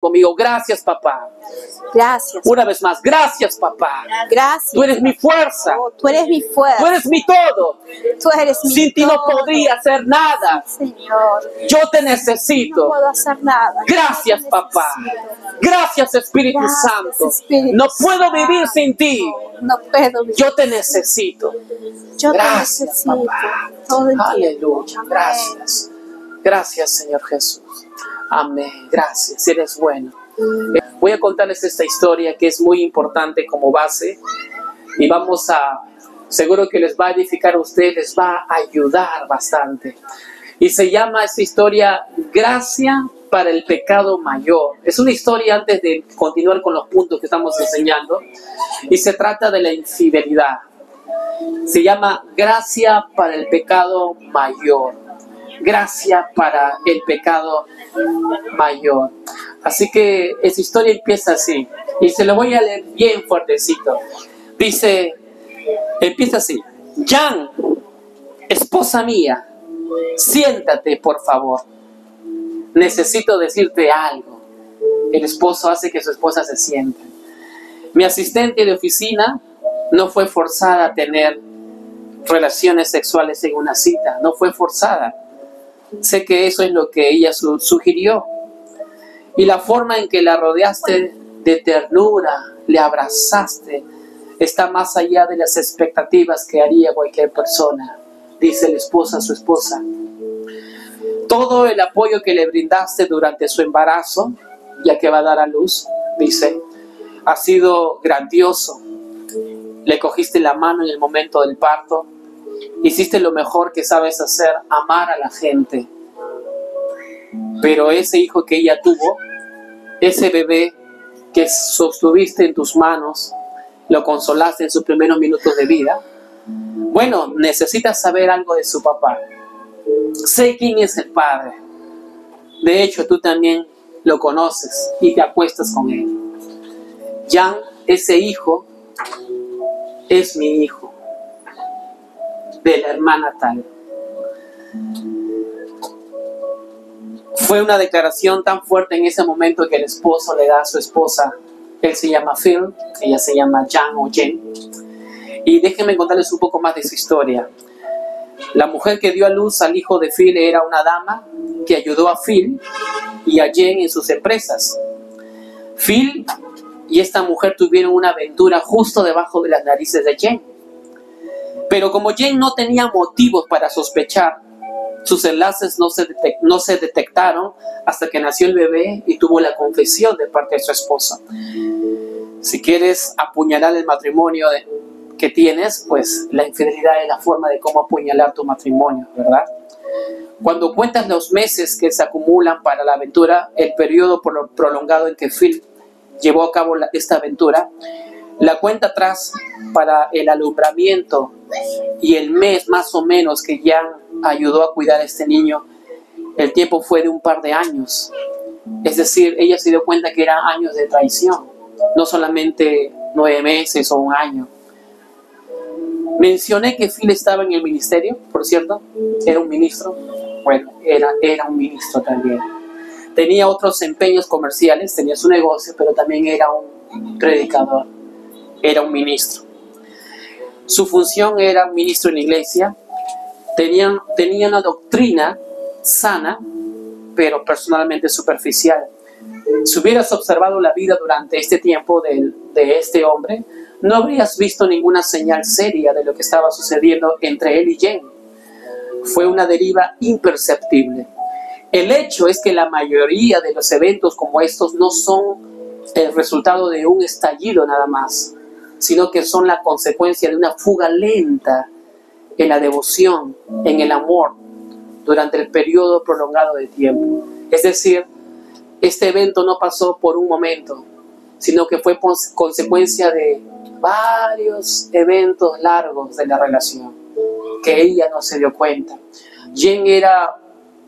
conmigo, gracias papá. Gracias. Una vez más, gracias papá. Gracias. Tú eres mi fuerza. Oh, tú eres mi fuerza. Tú eres mi todo. Tú eres mi Sin ti no todo. podría hacer nada. Señor. Yo te necesito. No puedo hacer nada. Gracias, papá. Gracias, Espíritu Gracias, Santo. Espíritu No puedo Santo. vivir sin ti. No puedo vivir. Yo te necesito. Yo Gracias, te necesito papá. todo el tiempo. Aleluya. Gracias. Gracias, Señor Jesús. Amén. Gracias. Eres bueno. Voy a contarles esta historia que es muy importante como base. Y seguro que les va a edificar a ustedes, les va a ayudar bastante. Y se llama esta historia Gracia para el pecado mayor. Es una historia antes de continuar con los puntos que estamos enseñando. Y se trata de la infidelidad. Se llama Gracia para el pecado mayor. Gracia para el pecado mayor. Así que esa historia empieza así. Y se lo voy a leer bien fuertecito. Empieza así. Jan, esposa mía, siéntate por favor. Necesito decirte algo. El esposo hace que su esposa se siente. Mi asistente de oficina no fue forzada a tener relaciones sexuales en una cita. No fue forzada. Sé que eso es lo que ella sugirió. Y la forma en que la rodeaste de ternura, le abrazaste, está más allá de las expectativas que haría cualquier persona, dice el esposo a su esposa. Todo el apoyo que le brindaste durante su embarazo, ya que va a dar a luz, dice, ha sido grandioso. Le cogiste la mano en el momento del parto, hiciste lo mejor que sabes hacer, amar a la gente. Pero ese hijo que ella tuvo, ese bebé que sostuviste en tus manos, lo consolaste en sus primeros minutos de vida, bueno, necesitas saber algo de su papá. Sé quién es el padre. De hecho, tú también lo conoces y te acuestas con él. Jan, ese hijo, es mi hijo, de la hermana tal. Fue una declaración tan fuerte en ese momento que el esposo le da a su esposa. Él se llama Phil, ella se llama Jan o Jen. Y déjenme contarles un poco más de su historia. La mujer que dio a luz al hijo de Phil era una dama que ayudó a Phil y a Jen en sus empresas. Phil y esta mujer tuvieron una aventura justo debajo de las narices de Jen. Pero como Jen no tenía motivos para sospechar, sus enlaces no se detectaron hasta que nació el bebé y tuvo la confesión de parte de su esposa. Si quieres apuñalar el matrimonio que tienes, pues la infidelidad es la forma de cómo apuñalar tu matrimonio, ¿verdad? Cuando cuentas los meses que se acumulan para la aventura, el periodo prolongado en que Phil llevó a cabo esta aventura, la cuenta atrás para el alumbramiento y el mes más o menos que Jan ayudó a cuidar a este niño, el tiempo fue de un par de años. Es decir, ella se dio cuenta que eran años de traición, no solamente 9 meses o un año. Mencioné que Phil estaba en el ministerio, por cierto, era un ministro. Bueno, era un ministro también. Tenía otros empeños comerciales, tenía su negocio, pero también era un predicador, era un ministro. Su función era un ministro en la iglesia. Tenía una doctrina sana, pero personalmente superficial. Si hubieras observado la vida durante este tiempo de este hombre, no habrías visto ninguna señal seria de lo que estaba sucediendo entre él y Jen. Fue una deriva imperceptible. El hecho es que la mayoría de los eventos como estos no son el resultado de un estallido nada más, sino que son la consecuencia de una fuga lenta en la devoción, en el amor, durante el periodo prolongado de tiempo. Es decir, este evento no pasó por un momento, sino que fue consecuencia de varios eventos largos de la relación, que ella no se dio cuenta. Jen era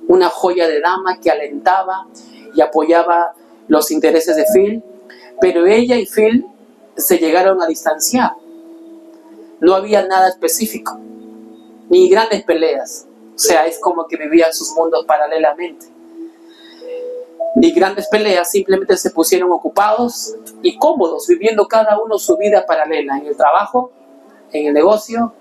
una joya de dama que alentaba y apoyaba los intereses de Phil, pero ella y Phil se llegaron a distanciar. No había nada específico, ni grandes peleas. O sea, es como que vivían sus mundos paralelamente. ni grandes peleas, simplemente se pusieron ocupados y cómodos, viviendo cada uno su vida paralela, en el trabajo, en el negocio,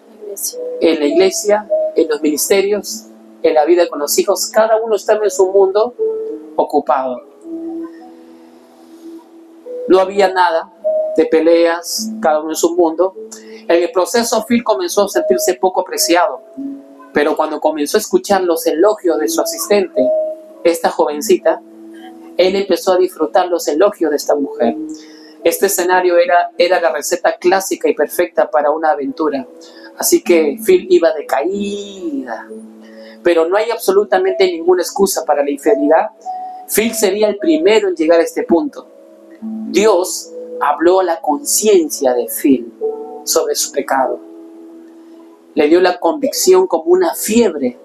en la iglesia, en los ministerios, en la vida con los hijos. Cada uno estaba en su mundo ocupado. No había nada de peleas, cada uno en su mundo. En el proceso, Phil comenzó a sentirse poco apreciado, pero cuando comenzó a escuchar los elogios de su asistente, esta jovencita, él empezó a disfrutar los elogios de esta mujer. Este escenario era la receta clásica y perfecta para una aventura. Así que Phil iba de caída. Pero no hay absolutamente ninguna excusa para la infidelidad. Phil sería el primero en llegar a este punto. Dios habló a la conciencia de Phil sobre su pecado. Le dio la convicción como una fiebre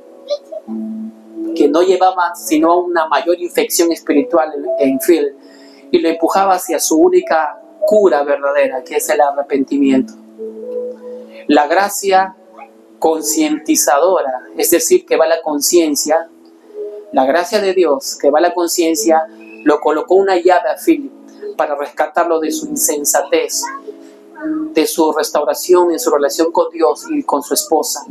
que no llevaba sino a una mayor infección espiritual en Phil, y lo empujaba hacia su única cura verdadera, que es el arrepentimiento. La gracia concientizadora, es decir, que va a la conciencia, la gracia de Dios que va a la conciencia, lo colocó una llave a Phil para rescatarlo de su insensatez, de su restauración en su relación con Dios y con su esposa.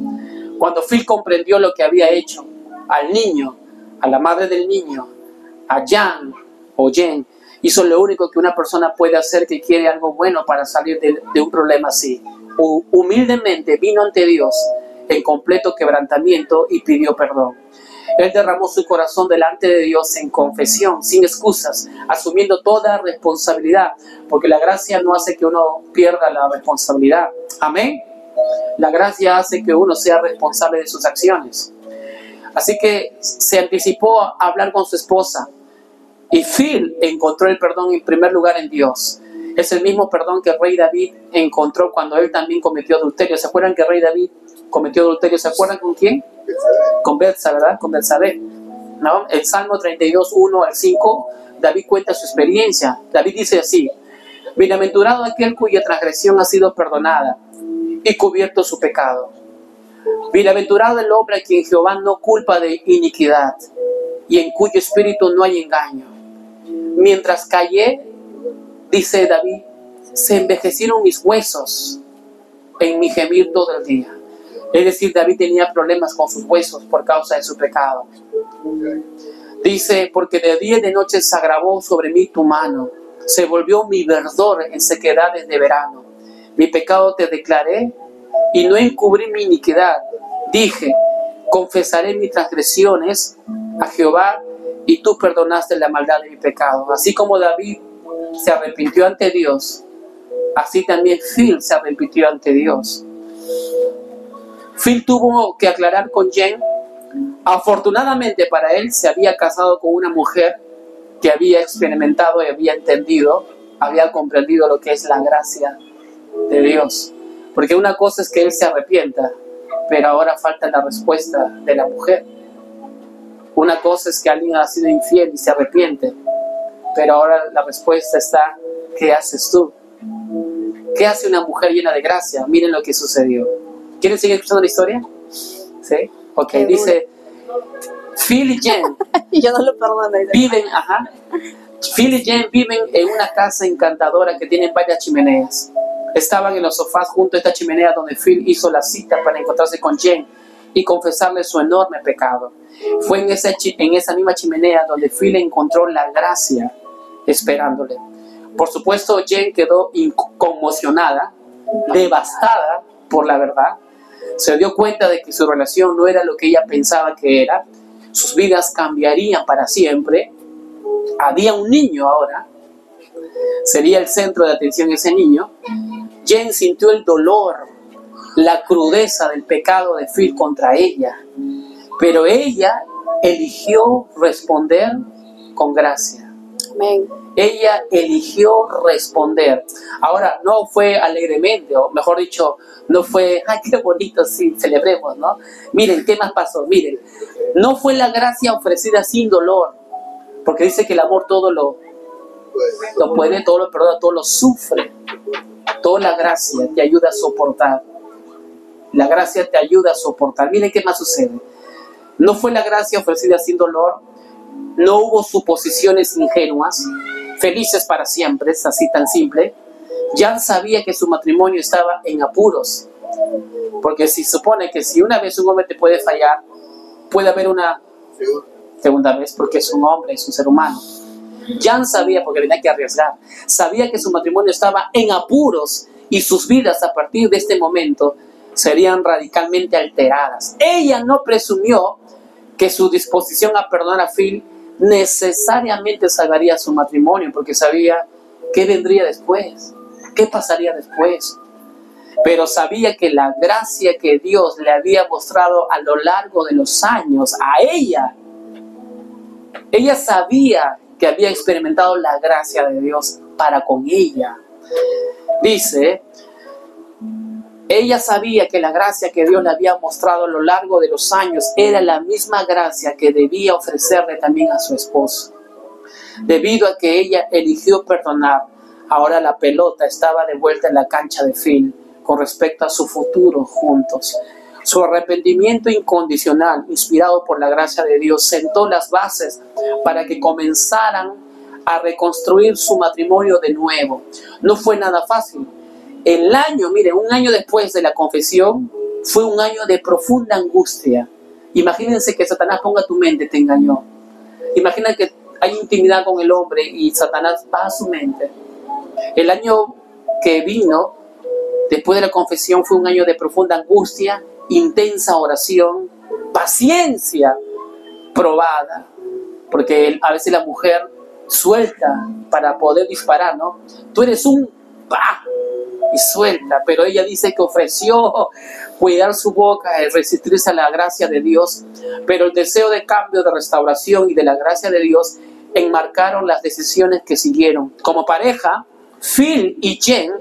Cuando Phil comprendió lo que había hecho, al niño, a la madre del niño, a Jan o Jen, hizo lo único que una persona puede hacer que quiere algo bueno para salir de un problema así. Humildemente vino ante Dios en completo quebrantamiento y pidió perdón. Él derramó su corazón delante de Dios en confesión, sin excusas, asumiendo toda responsabilidad, porque la gracia no hace que uno pierda la responsabilidad. Amén. La gracia hace que uno sea responsable de sus acciones. Así que se anticipó a hablar con su esposa, y Phil encontró el perdón en primer lugar en Dios. Es el mismo perdón que el rey David encontró cuando él también cometió adulterio. ¿Se acuerdan que el rey David cometió adulterio? ¿Se acuerdan con quién? Con Betsabé, ¿verdad? Con Betsabé, ¿no? El Salmo 32, 1 al 5, David cuenta su experiencia. David dice así: bienaventurado aquel cuya transgresión ha sido perdonada y cubierto su pecado. Bienaventurado el hombre a quien Jehová no culpa de iniquidad y en cuyo espíritu no hay engaño. Mientras callé, dice David, se envejecieron mis huesos en mi gemir todo el día. Es decir, David tenía problemas con sus huesos por causa de su pecado. Dice, porque de día y de noche se agravó sobre mí tu mano, se volvió mi verdor en sequedades de verano. Mi pecado te declaré y no encubrí mi iniquidad. Dije, confesaré mis transgresiones a Jehová y tú perdonaste la maldad de mi pecado. Así como David se arrepintió ante Dios, así también Phil se arrepintió ante Dios. Phil tuvo que aclarar con Jen. Afortunadamente para él, se había casado con una mujer que había experimentado y había entendido, había comprendido lo que es la gracia de Dios. Porque una cosa es que él se arrepienta, pero ahora falta la respuesta de la mujer. Una cosa es que alguien ha sido infiel y se arrepiente, pero ahora la respuesta está: ¿qué haces tú? ¿Qué hace una mujer llena de gracia? Miren lo que sucedió. ¿Quieren seguir escuchando la historia? ¿Sí? Ok, dice, Phil y Jen Yo no lo perdono. Phil y Jen viven en una casa encantadora que tiene varias chimeneas. Estaban en los sofás junto a esta chimenea donde Phil hizo la cita para encontrarse con Jen y confesarle su enorme pecado. Fue en esa misma chimenea donde Phil encontró la gracia esperándole. Por supuesto, Jen quedó conmocionada, devastada por la verdad. Se dio cuenta de que su relación no era lo que ella pensaba que era. Sus vidas cambiarían para siempre. Había un niño ahora. Sería el centro de atención ese niño. Jen sintió el dolor, la crudeza del pecado de Phil contra ella. Pero ella eligió responder con gracia. Amén. Ella eligió responder. Ahora, no fue alegremente, o mejor dicho, no fue, ¡ay, qué bonito! Sí, celebremos, ¿no? Miren, ¿qué más pasó? Miren, no fue la gracia ofrecida sin dolor, porque dice que el amor todo lo puede, todo lo perdona, todo lo sufre. Toda la gracia te ayuda a soportar. La gracia te ayuda a soportar. Miren qué más sucede. No fue la gracia ofrecida sin dolor, No hubo suposiciones ingenuas, felices para siempre, es así tan simple. Jan sabía que su matrimonio estaba en apuros, porque se supone que si una vez un hombre te puede fallar, puede haber una segunda vez, porque es un hombre, es un ser humano. Jan sabía, porque tenía que arriesgar, sabía que su matrimonio estaba en apuros y sus vidas a partir de este momento serían radicalmente alteradas. Ella no presumió que su disposición a perdonar a Phil necesariamente salvaría su matrimonio, porque sabía qué vendría después, qué pasaría después. Pero sabía que la gracia que Dios le había mostrado a lo largo de los años a ella sabía que había experimentado la gracia de Dios para con ella. Dice, ella sabía que la gracia que Dios le había mostrado a lo largo de los años era la misma gracia que debía ofrecerle también a su esposo. Debido a que ella eligió perdonar, ahora la pelota estaba de vuelta en la cancha de Phil con respecto a su futuro juntos. Su arrepentimiento incondicional, inspirado por la gracia de Dios, sentó las bases para que comenzaran a reconstruir su matrimonio de nuevo. No fue nada fácil. Un año después de la confesión, fue un año de profunda angustia. Imagínense que Satanás ponga tu mente, te engañó. Imagina que hay intimidad con el hombre y Satanás va a su mente. El año que vino, después de la confesión, fue un año de profunda angustia, intensa oración, paciencia probada, porque a veces la mujer suelta para poder disparar, ¿no? Tú eres un ¡pah! Y suelta, pero ella dice que ofreció cuidar su boca, resistirse a la gracia de Dios, pero el deseo de cambio, de restauración y de la gracia de Dios enmarcaron las decisiones que siguieron. Como pareja, Phil y Jen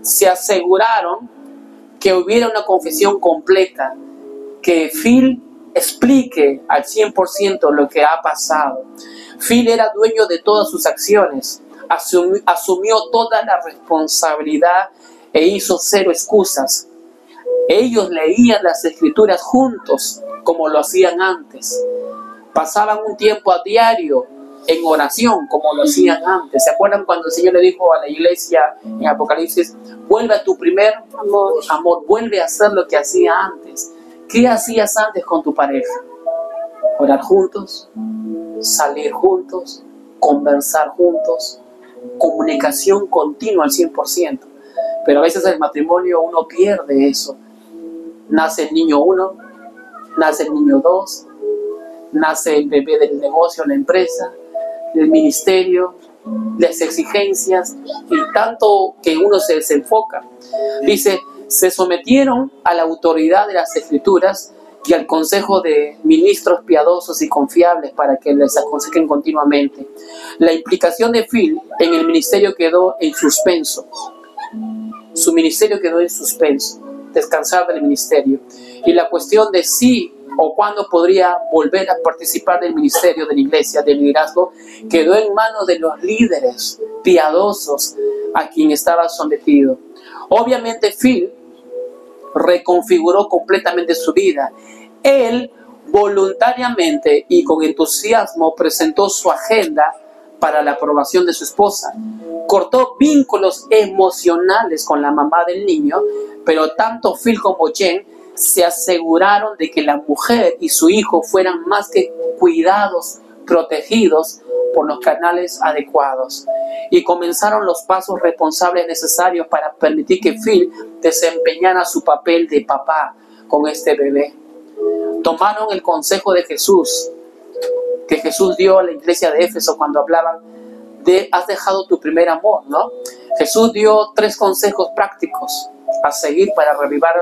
se aseguraron que hubiera una confesión completa, que Phil explique al 100% lo que ha pasado. Phil era dueño de todas sus acciones, asumió toda la responsabilidad e hizo cero excusas. Ellos leían las escrituras juntos, como lo hacían antes. Pasaban un tiempo a diario en oración, como lo hacían antes. ¿Se acuerdan cuando el Señor le dijo a la iglesia en Apocalipsis, vuelve a tu primer amor, vuelve a hacer lo que hacía antes? ¿Qué hacías antes con tu pareja? Orar juntos, salir juntos, conversar juntos, comunicación continua al 100%. Pero a veces en el matrimonio uno pierde eso. Nace el niño 1, nace el niño 2, nace el bebé del negocio, la empresa, el ministerio, las exigencias y tanto que uno se desenfoca. Dice, se sometieron a la autoridad de las escrituras y al consejo de ministros piadosos y confiables para que les aconsejen continuamente. La implicación de Phil en el ministerio quedó en suspenso. Su ministerio quedó en suspenso, descansar del ministerio. Y la cuestión de si o cuándo podría volver a participar del ministerio de la iglesia, del liderazgo, quedó en manos de los líderes piadosos a quien estaba sometido. Obviamente Phil reconfiguró completamente su vida. Él voluntariamente y con entusiasmo presentó su agenda para la aprobación de su esposa. Cortó vínculos emocionales con la mamá del niño, pero tanto Phil como Jen se aseguraron de que la mujer y su hijo fueran más que cuidados, protegidos por los canales adecuados. Y comenzaron los pasos responsables necesarios para permitir que Phil desempeñara su papel de papá con este bebé. Tomaron el consejo de Jesús, que Jesús dio a la iglesia de Éfeso cuando hablaban de has dejado tu primer amor, ¿no? Jesús dio 3 consejos prácticos a seguir para revivar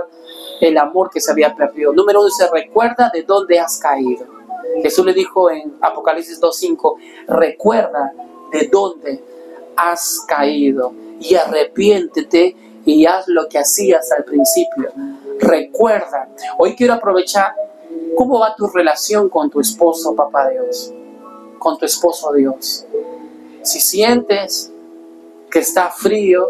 el amor que se había perdido. Número 1 dice, recuerda de dónde has caído. Jesús le dijo en Apocalipsis 2:5, recuerda de dónde has caído y arrepiéntete y haz lo que hacías al principio. Recuerda. Hoy quiero aprovechar, ¿cómo va tu relación con tu esposo, papá Dios? Con tu esposo Dios. Si sientes que está frío,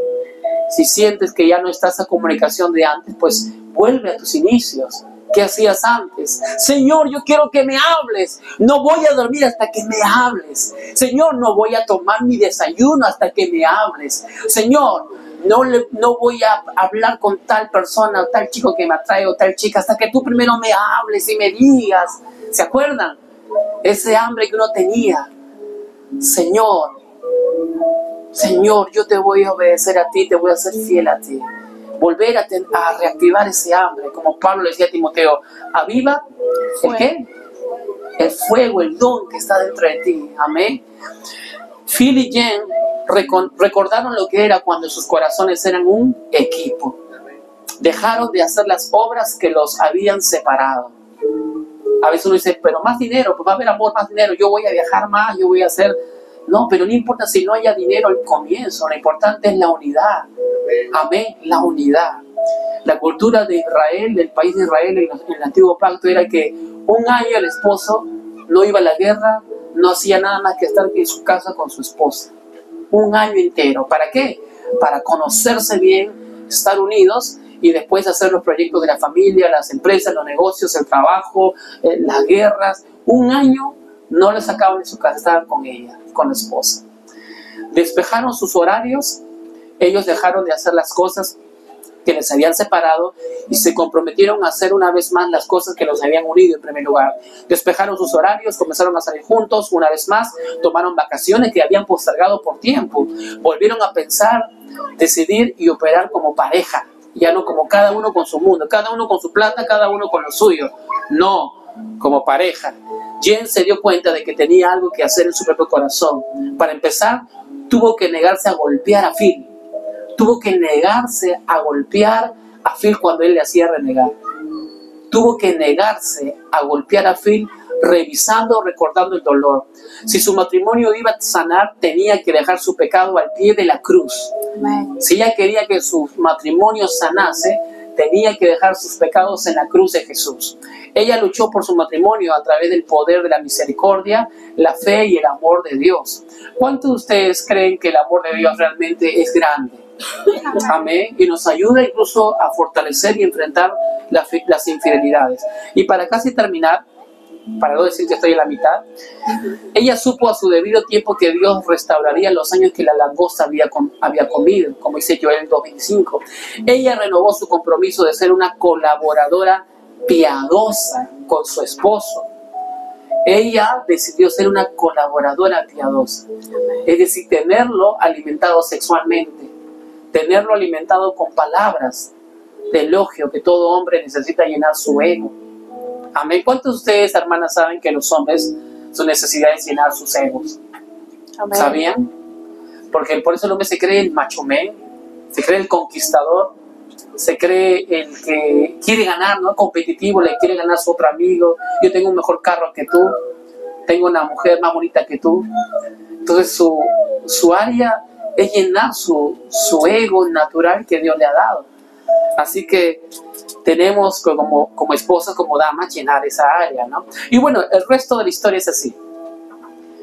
si sientes que ya no está esa comunicación de antes, pues vuelve a tus inicios. ¿Qué hacías antes? Señor, yo quiero que me hables. No voy a dormir hasta que me hables. Señor, no voy a tomar mi desayuno hasta que me hables. Señor, no voy a hablar con tal persona o tal chico que me atrae o tal chica hasta que tú primero me hables y me digas. ¿Se acuerdan? Ese hambre que uno tenía. Señor, yo te voy a obedecer a ti, te voy a ser fiel a ti. Volver a reactivar ese hambre, como Pablo le decía a Timoteo, aviva ¿el qué? El fuego, el don que está dentro de ti. Amén. Phil y Jen recordaron lo que era cuando sus corazones eran un equipo. Dejaron de hacer las obras que los habían separado. A veces uno dice, pero más dinero, pues va a haber amor, más dinero, yo voy a viajar más, yo voy a hacer... No, pero no importa si no haya dinero al comienzo, lo importante es la unidad. Amén, la unidad. La cultura de Israel, del país de Israel en el antiguo pacto era que un año el esposo no iba a la guerra, no hacía nada más que estar en su casa con su esposa. Un año entero. ¿Para qué? Para conocerse bien, estar unidos y después hacer los proyectos de la familia, las empresas, los negocios, el trabajo, las guerras. Un año no le sacaban de su casa, estaban con ella, con la esposa. Despejaron sus horarios, ellos dejaron de hacer las cosas que les habían separado y se comprometieron a hacer una vez más las cosas que los habían unido en primer lugar. Despejaron sus horarios, comenzaron a salir juntos una vez más, tomaron vacaciones que habían postergado por tiempo, volvieron a pensar, decidir y operar como pareja, ya no como cada uno con su mundo, cada uno con su plata, cada uno con lo suyo, no, como pareja. Jen se dio cuenta de que tenía algo que hacer en su propio corazón. Para empezar, tuvo que negarse a golpear a Phil. Tuvo que negarse a golpear a Phil cuando él le hacía renegar. Tuvo que negarse a golpear a Phil revisando, recordando el dolor. Si su matrimonio iba a sanar, tenía que dejar su pecado al pie de la cruz. Si ella quería que su matrimonio sanase, tenía que dejar sus pecados en la cruz de Jesús. Ella luchó por su matrimonio a través del poder de la misericordia, la fe y el amor de Dios. ¿Cuántos de ustedes creen que el amor de Dios realmente es grande? Amén. Y nos ayuda incluso a fortalecer y enfrentar las infidelidades. Y para casi terminar, para no decir que estoy en la mitad, ella supo a su debido tiempo que Dios restauraría los años que la langosta había comido, como dice Joel 2:25. Ella renovó su compromiso de ser una colaboradora piadosa con su esposo. Ella decidió ser una colaboradora piadosa, es decir, tenerlo alimentado sexualmente, tenerlo alimentado con palabras de elogio, que todo hombre necesita llenar su ego. Amén. ¿Cuántos de ustedes, hermanas, saben que los hombres, su necesidad es llenar sus egos? Amén. ¿Sabían? Porque por eso el hombre se cree el macho man, se cree el conquistador, se cree el que quiere ganar, ¿no? Competitivo, le quiere ganar a su otro amigo. Yo tengo un mejor carro que tú, tengo una mujer más bonita que tú. Entonces su área es llenar su ego natural que Dios le ha dado. Así que tenemos como esposas, como damas, llenar esa área, ¿no? Y bueno, el resto de la historia es así.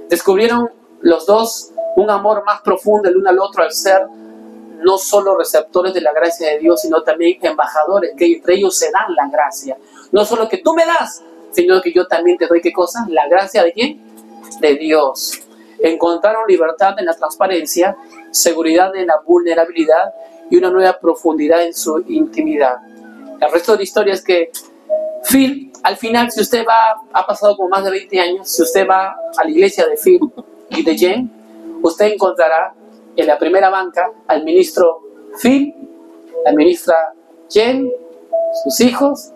Descubrieron los dos un amor más profundo el uno al otro al ser no solo receptores de la gracia de Dios, sino también embajadores, que entre ellos se dan la gracia. No solo que tú me das, sino que yo también te doy, ¿qué cosa? ¿La gracia de quién? De Dios. Encontraron libertad en la transparencia, seguridad en la vulnerabilidad y una nueva profundidad en su intimidad. El resto de la historia es que Phil, al final, si usted ha pasado como más de 20 años, si usted va a la iglesia de Phil y de Jen, usted encontrará en la primera banca al ministro Phil, la ministra Jen, sus hijos,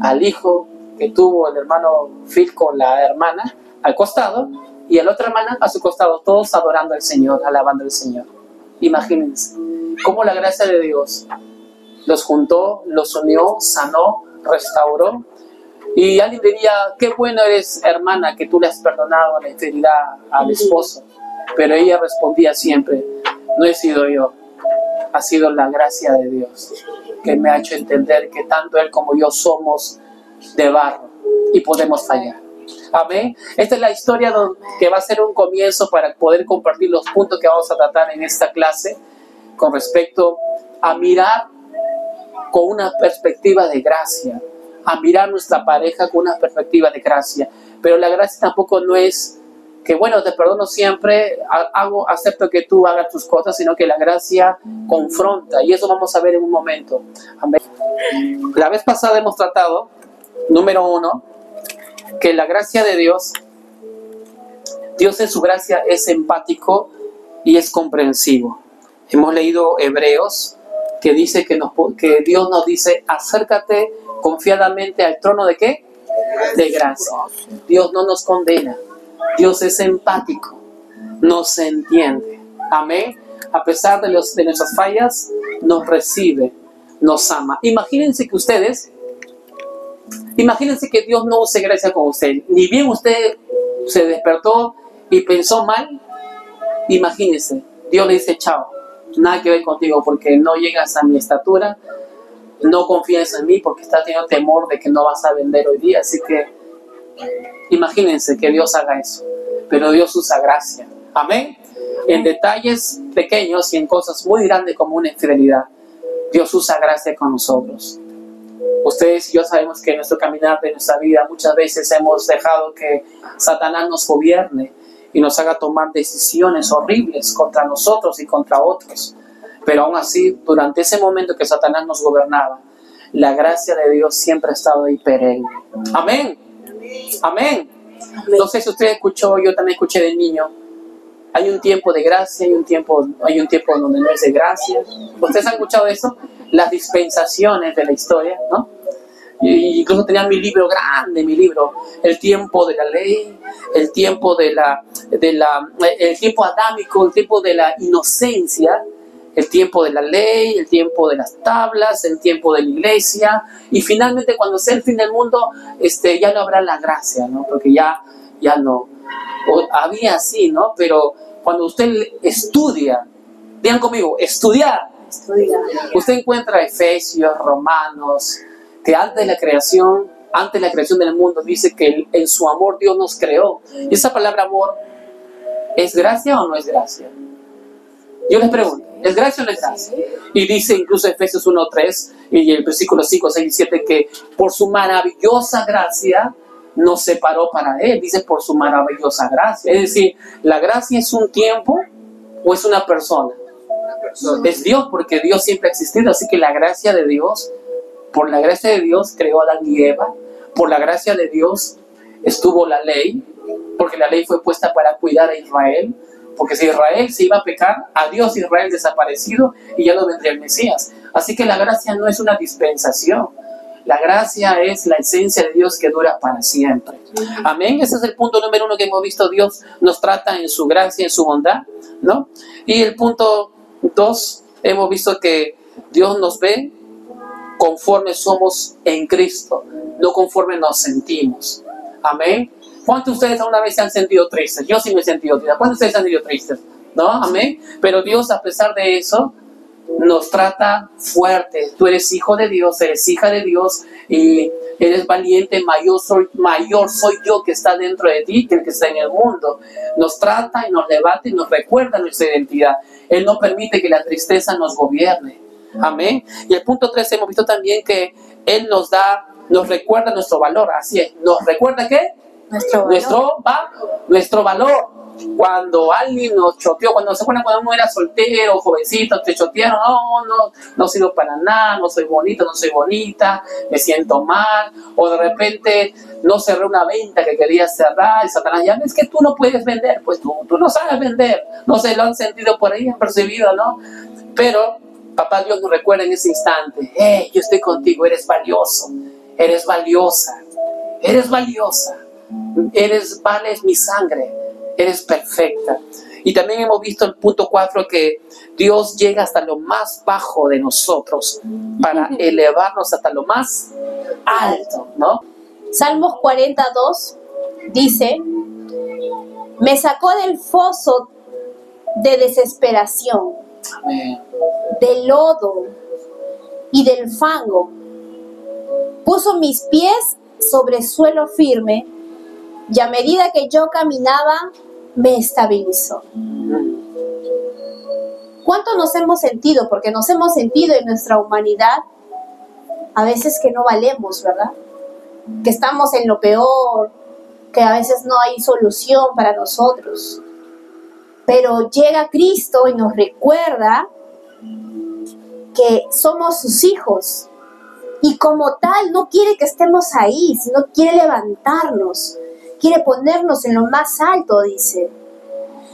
al hijo que tuvo el hermano Phil con la hermana al costado, y a la otra hermana a su costado, todos adorando al Señor, alabando al Señor. Imagínense cómo la gracia de Dios los juntó, los unió, sanó, restauró. Y alguien diría, qué bueno eres, hermana, que tú le has perdonado la infidelidad al esposo. Pero ella respondía siempre, no he sido yo, ha sido la gracia de Dios que me ha hecho entender que tanto Él como yo somos de barro y podemos fallar. Amén. Esta es la historia que va a ser un comienzo para poder compartir los puntos que vamos a tratar en esta clase con respecto a mirar con una perspectiva de gracia, a mirar nuestra pareja con una perspectiva de gracia. Pero la gracia tampoco no es que, bueno, te perdono siempre, acepto que tú hagas tus cosas, sino que la gracia confronta. Y eso vamos a ver en un momento. Amén. La vez pasada hemos tratado, número 1, que la gracia de Dios en su gracia es empático y es comprensivo. Hemos leído Hebreos, que dice que Dios nos dice, acércate confiadamente al trono ¿de qué? De gracia. Dios no nos condena. Dios es empático. Nos entiende. Amén. A pesar de nuestras fallas, nos recibe, nos ama. Imagínense que Dios no use gracia con usted. Ni bien usted se despertó y pensó mal, imagínense, Dios le dice, chao, nada que ver contigo porque no llegas a mi estatura, no confías en mí porque estás teniendo temor de que no vas a vender hoy día. Así que imagínense que Dios haga eso. Pero Dios usa gracia. Amén. En detalles pequeños y en cosas muy grandes como una infidelidad, Dios usa gracia con nosotros. Ustedes y yo sabemos que en nuestro caminar de nuestra vida muchas veces hemos dejado que Satanás nos gobierne y nos haga tomar decisiones horribles contra nosotros y contra otros. Pero aún así, durante ese momento que Satanás nos gobernaba, la gracia de Dios siempre ha estado ahí perenne. Amén. Amén. No sé si usted escuchó, yo también escuché de niño. Hay un tiempo de gracia, hay un tiempo donde no es de gracia. ¿Ustedes han escuchado eso? Las dispensaciones de la historia, ¿no? Y incluso tenía mi libro grande, el tiempo de la ley, el tiempo el tiempo adámico, el tiempo de la inocencia, el tiempo de la ley, el tiempo de las tablas, el tiempo de la iglesia, y finalmente cuando sea el fin del mundo, ya no habrá la gracia, ¿no? Porque ya no, había así, ¿no? Pero cuando usted estudia, digan conmigo, estudiar. Usted encuentra Efesios, Romanos, que antes de la creación del mundo, dice que en su amor Dios nos creó. Y esa palabra amor, ¿es gracia o no es gracia? Yo les pregunto, ¿es gracia o no es gracia? Y dice incluso Efesios 1:3 y el versículo 5, 6 y 7 que por su maravillosa gracia nos separó para Él. Dice por su maravillosa gracia. Es decir, ¿la gracia es un tiempo o es una persona? Es Dios, porque Dios siempre ha existido. Así que la gracia de Dios, por la gracia de Dios creó a Adán y Eva. Por la gracia de Dios estuvo la ley, porque la ley fue puesta para cuidar a Israel. Porque si Israel se iba a pecar, adiós Israel desaparecido y ya no vendría el Mesías. Así que la gracia no es una dispensación. La gracia es la esencia de Dios que dura para siempre. Amén. Ese es el punto número 1 que hemos visto. Dios nos trata en su gracia, en su bondad, ¿no? Y el punto 2, hemos visto que Dios nos ve conforme somos en Cristo, no conforme nos sentimos. Amén. ¿Cuántos de ustedes alguna vez se han sentido tristes? Yo sí me he sentido triste. ¿Cuántos de ustedes se han sentido tristes? ¿No? Amén. Pero Dios, a pesar de eso, nos trata fuerte. Tú eres hijo de Dios, eres hija de Dios y eres valiente. Mayor soy yo que está dentro de ti que el que está en el mundo. Nos trata y nos levanta y nos recuerda nuestra identidad. Él no permite que la tristeza nos gobierne. Amén. Y el punto 3 hemos visto también que Él nos recuerda nuestro valor. Así es. ¿Nos recuerda qué? Nuestro valor. Cuando alguien nos choteó, cuando uno era soltero, jovencito, te chotearon, no sirvo para nada, no soy bonito, no soy bonita, me siento mal, o de repente no cerré una venta que quería cerrar, y Satanás ya ves que tú no puedes vender, pues tú no sabes vender, no sé, lo han sentido por ahí, han percibido, ¿no? Pero Papá Dios nos recuerda en ese instante, yo estoy contigo, eres valioso, eres valiosa, vales mi sangre, eres perfecta. Y también hemos visto el punto 4 que Dios llega hasta lo más bajo de nosotros para elevarnos hasta lo más alto, ¿no? Salmos 42 dice: me sacó del foso de desesperación, Amén. del lodo y del fango. Puso mis pies sobre suelo firme y a medida que yo caminaba, me estabilizó. ¿Cuánto nos hemos sentido? Porque nos hemos sentido en nuestra humanidad a veces que no valemos, ¿verdad? que estamos en lo peor, que a veces no hay solución para nosotros. Pero llega Cristo y nos recuerda que somos sus hijos. Y como tal, no quiere que estemos ahí, sino quiere levantarnos. Quiere ponernos en lo más alto, dice.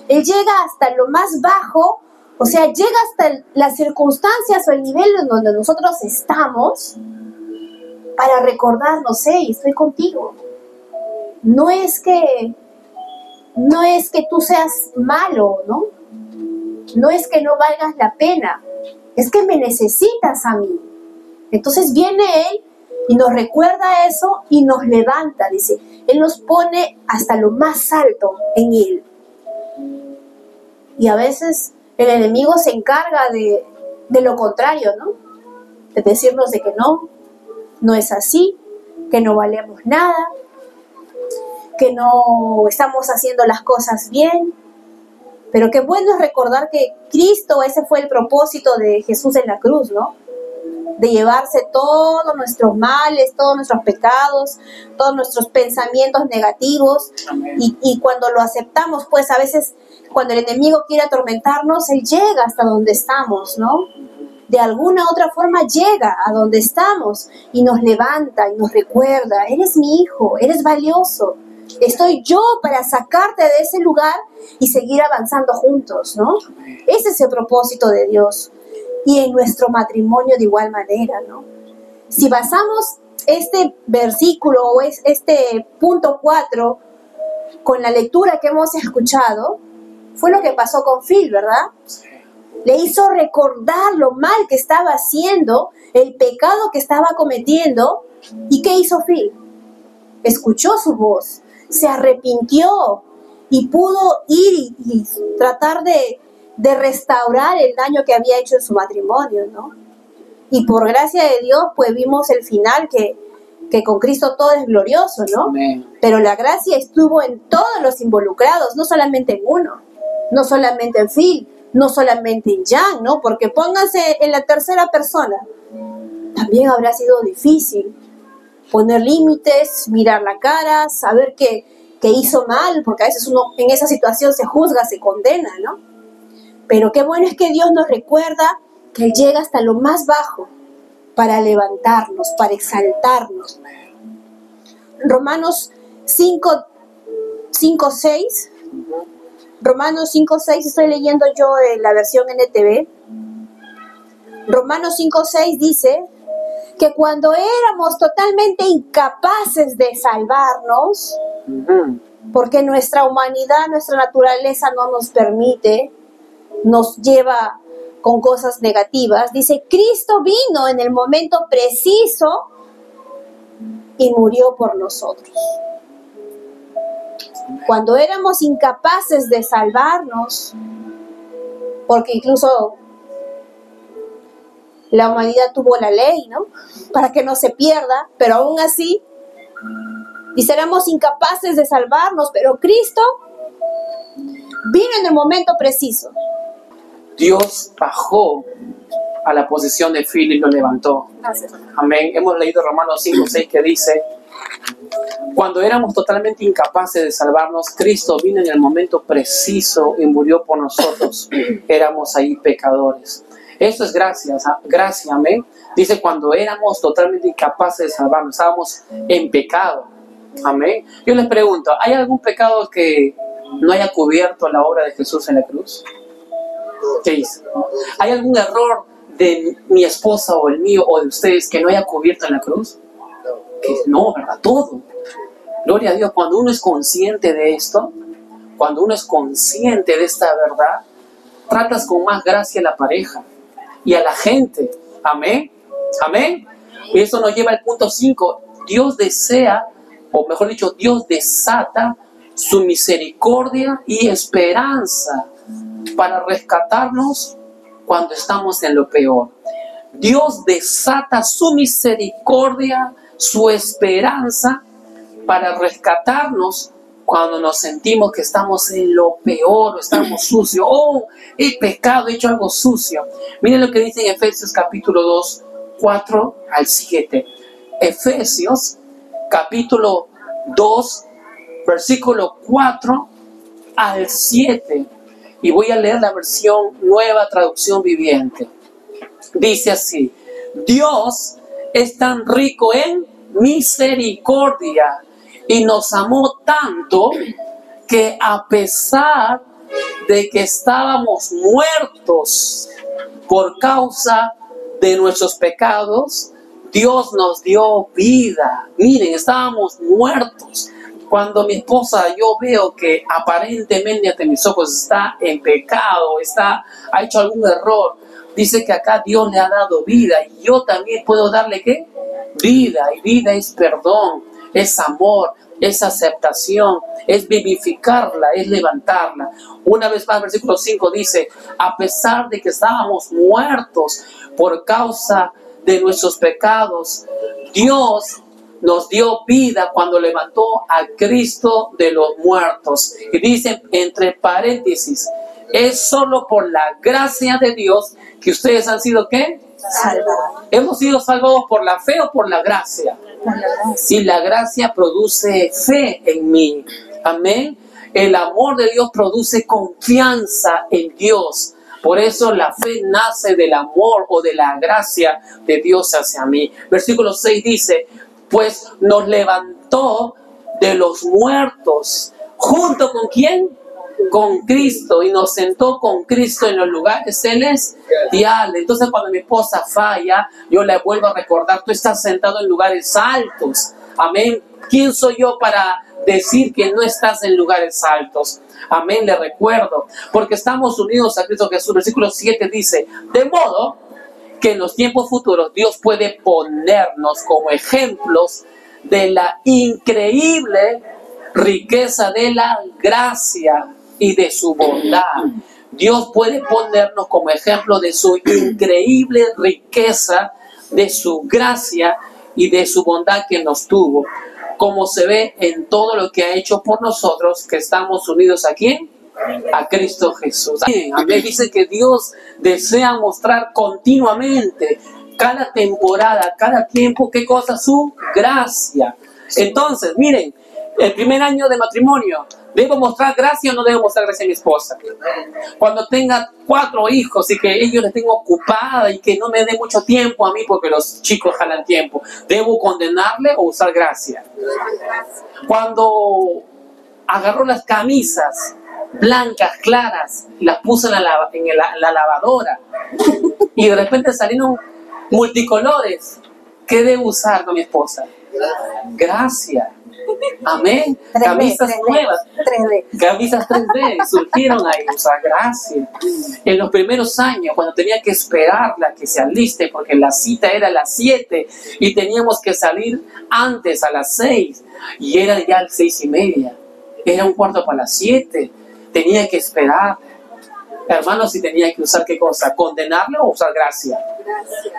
Él llega hasta lo más bajo, o sea, llega hasta las circunstancias o el nivel en donde nosotros estamos para recordarnos, hey, estoy contigo. No es que tú seas malo, ¿no? No es que no valgas la pena, es que me necesitas a mí. Entonces viene Él y nos recuerda eso y nos levanta, dice. Él nos pone hasta lo más alto en Él. Y a veces el enemigo se encarga de lo contrario, ¿no? De decirnos de que no es así, que no valemos nada, que no estamos haciendo las cosas bien. Pero qué bueno es recordar que Cristo, ese fue el propósito de Jesús en la cruz, ¿no? De llevarse todos nuestros males, todos nuestros pecados, todos nuestros pensamientos negativos. Y cuando lo aceptamos, pues a veces cuando el enemigo quiere atormentarnos, él llega hasta donde estamos, ¿no? De alguna otra forma llega a donde estamos y nos levanta y nos recuerda, eres mi hijo, eres valioso. Estoy yo para sacarte de ese lugar y seguir avanzando juntos, ¿no? Ese es el propósito de Dios. Y en nuestro matrimonio de igual manera, ¿no? Si basamos este versículo o este punto 4 con la lectura que hemos escuchado, fue lo que pasó con Phil, ¿verdad? Le hizo recordar lo mal que estaba haciendo, el pecado que estaba cometiendo. ¿Y qué hizo Phil? Escuchó su voz, se arrepintió y pudo ir y tratar de restaurar el daño que había hecho en su matrimonio, ¿no? Y por gracia de Dios, pues vimos el final que con Cristo todo es glorioso, ¿no? Amén. Pero la gracia estuvo en todos los involucrados, no solamente en uno, no solamente en Phil, no solamente en Jan, ¿no? Porque pónganse en la tercera persona. También habrá sido difícil poner límites, mirar la cara, saber que hizo mal, porque a veces uno en esa situación se juzga, se condena, ¿no? Pero qué bueno es que Dios nos recuerda que Él llega hasta lo más bajo para levantarnos, para exaltarnos. Romanos 5:6. Romanos 5:6, estoy leyendo yo la versión NTV. Romanos 5:6 dice que cuando éramos totalmente incapaces de salvarnos, porque nuestra humanidad, nuestra naturaleza no nos permite, nos lleva con cosas negativas, dice, Cristo vino en el momento preciso y murió por nosotros. Cuando éramos incapaces de salvarnos, porque incluso la humanidad tuvo la ley, ¿no? Para que no se pierda, pero aún así, y éramos incapaces de salvarnos, pero Cristo vino en el momento preciso. Dios bajó a la posición de Phil y lo levantó. Gracias. Amén. Hemos leído Romanos 5:6 que dice, cuando éramos totalmente incapaces de salvarnos, Cristo vino en el momento preciso y murió por nosotros. Éramos ahí pecadores. Eso es gracia, amén. Dice, cuando éramos totalmente incapaces de salvarnos, estábamos en pecado. Amén. Yo les pregunto, ¿hay algún pecado que no haya cubierto la obra de Jesús en la cruz? ¿Qué dice? ¿Hay algún error de mi esposa o el mío o de ustedes que no haya cubierto en la cruz? Que no, ¿verdad? Todo. Gloria a Dios. Cuando uno es consciente de esto, cuando uno es consciente de esta verdad, tratas con más gracia a la pareja y a la gente. Amén. Amén. Y eso nos lleva al punto 5. Dios desea, o mejor dicho, Dios desata su misericordia y esperanza para rescatarnos cuando estamos en lo peor. Dios desata su misericordia, su esperanza para rescatarnos cuando nos sentimos que estamos en lo peor, estamos sucios. Oh, he pecado, he hecho algo sucio. Miren lo que dice en Efesios capítulo 2, 4 al 7. Efesios capítulo 2, versículo 4 al 7. Y voy a leer la versión Nueva Traducción Viviente. Dice así: Dios es tan rico en misericordia y nos amó tanto que a pesar de que estábamos muertos por causa de nuestros pecados, Dios nos dio vida. Miren, estábamos muertos. Cuando mi esposa, yo veo que aparentemente ante mis ojos está en pecado, ha hecho algún error, dice que acá Dios le ha dado vida, y yo también puedo darle ¿qué? Vida. Y vida es perdón, es amor, es aceptación, es vivificarla, es levantarla. Una vez más, versículo 5 dice: a pesar de que estábamos muertos por causa de nuestros pecados, Dios nos dio vida cuando levantó a Cristo de los muertos. Y dice entre paréntesis: es solo por la gracia de Dios que ustedes han sido ¿qué? Salvados. ¿Hemos sido salvados por la fe o por la gracia? Por la gracia. Y la gracia produce fe en mí. Amén. El amor de Dios produce confianza en Dios. Por eso la fe nace del amor o de la gracia de Dios hacia mí. Versículo 6 dice: pues nos levantó de los muertos. ¿Junto con quién? Con Cristo, y nos sentó con Cristo en los lugares celestiales. Entonces cuando mi esposa falla, yo le vuelvo a recordar: tú estás sentado en lugares altos. Amén. ¿Quién soy yo para decir que no estás en lugares altos? Amén, le recuerdo, porque estamos unidos a Cristo Jesús. Versículo 7 dice: de modo que en los tiempos futuros Dios puede ponernos como ejemplos de la increíble riqueza de la gracia y de su bondad. Dios puede ponernos como ejemplo de su increíble riqueza, de su gracia y de su bondad que nos tuvo, como se ve en todo lo que ha hecho por nosotros, que estamos unidos ¿a quién? A Cristo Jesús. Amén. Dice que Dios desea mostrar continuamente, cada temporada, cada tiempo, ¿qué cosa? Su gracia. Entonces, miren, el primer año de matrimonio, ¿debo mostrar gracia o no debo mostrar gracia a mi esposa? Cuando tenga 4 hijos y que ellos les tengo ocupada y que no me dé mucho tiempo a mí porque los chicos jalan tiempo, ¿debo condenarle o usar gracia? Cuando agarró las camisas blancas, claras, y las puso en la lavadora y de repente salieron multicolores, ¿qué debo usar con mi esposa? Gracia. Amén. 3D, Camisas 3D, nuevas. 3D. Camisas 3D surgieron ahí, o sea, gracia. En los primeros años, cuando tenía que esperarla que se aliste, porque la cita era a las 7 y teníamos que salir antes a las 6, y era ya a las 6:30, era 6:45, tenía que esperar. Hermanos, si tenía que usar ¿qué cosa? ¿Condenarle o usar gracia?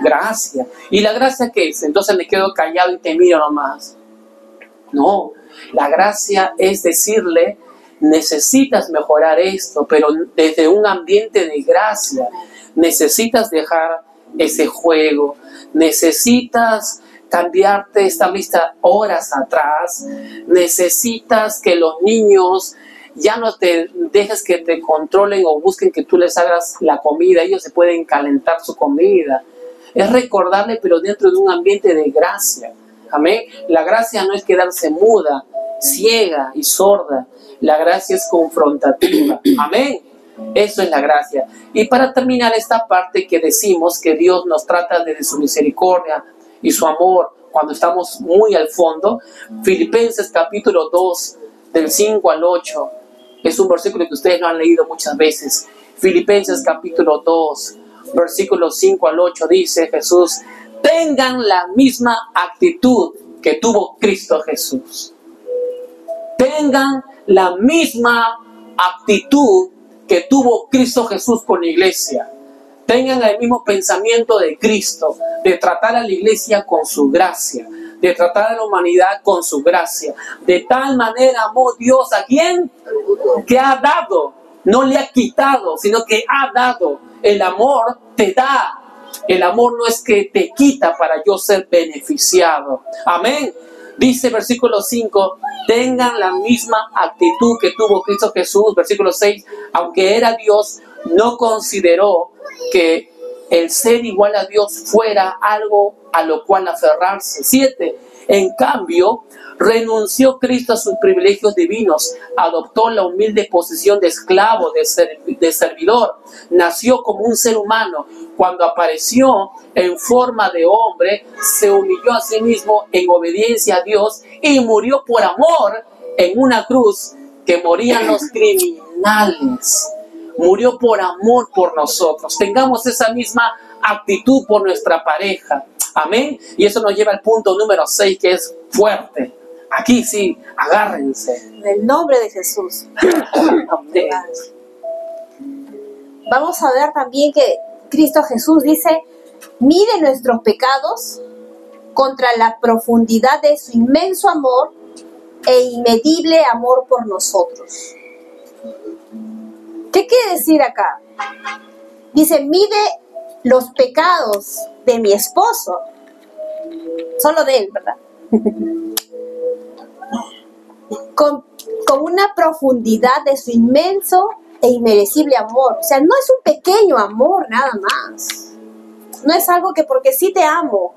Gracia. ¿Y la gracia qué es? Entonces me quedo callado y te miro nomás. No, la gracia es decirle: necesitas mejorar esto, pero desde un ambiente de gracia. Necesitas dejar ese juego, necesitas cambiarte esta lista horas atrás, necesitas que los niños ya no te dejes que te controlen o busquen que tú les hagas la comida. Ellos se pueden calentar su comida. Es recordarle, pero dentro de un ambiente de gracia. Amén. La gracia no es quedarse muda, ciega y sorda. La gracia es confrontativa. Amén. Eso es la gracia. Y para terminar esta parte que decimos que Dios nos trata desde su misericordia y su amor cuando estamos muy al fondo, Filipenses capítulo 2, del 5 al 8, es un versículo que ustedes lo han leído muchas veces. Filipenses capítulo 2, versículos 5 al 8 dice Jesús: tengan la misma actitud que tuvo Cristo Jesús. Tengan la misma actitud que tuvo Cristo Jesús con la iglesia. Tengan el mismo pensamiento de Cristo, de tratar a la iglesia con su gracia, de tratar a la humanidad con su gracia. De tal manera amó Dios a quien que ha dado, no le ha quitado, sino que ha dado. El amor te da. El amor no es que te quita para yo ser beneficiado. Amén. Dice versículo 5, tengan la misma actitud que tuvo Cristo Jesús. Versículo 6, aunque era Dios, no consideró que el ser igual a Dios fuera algo a lo cual aferrarse. 7, en cambio, renunció Cristo a sus privilegios divinos, adoptó la humilde posición de esclavo, de servidor, nació como un ser humano. Cuando apareció en forma de hombre, se humilló a sí mismo en obediencia a Dios y murió por amor en una cruz que morían los criminales. Murió por amor por nosotros. Tengamos esa misma actitud por nuestra pareja. Amén. Y eso nos lleva al punto número 6, que es fuerte. Aquí sí, agárrense. En el nombre de Jesús. Amén. Vamos a ver también que Cristo Jesús dice, mide nuestros pecados contra la profundidad de su inmenso amor e inmedible amor por nosotros. ¿Qué quiere decir acá? Dice, mide los pecados de mi esposo. Solo de él, ¿verdad? Con una profundidad de su inmenso e inmerecible amor. O sea, no es un pequeño amor nada más. No es algo que porque sí te amo,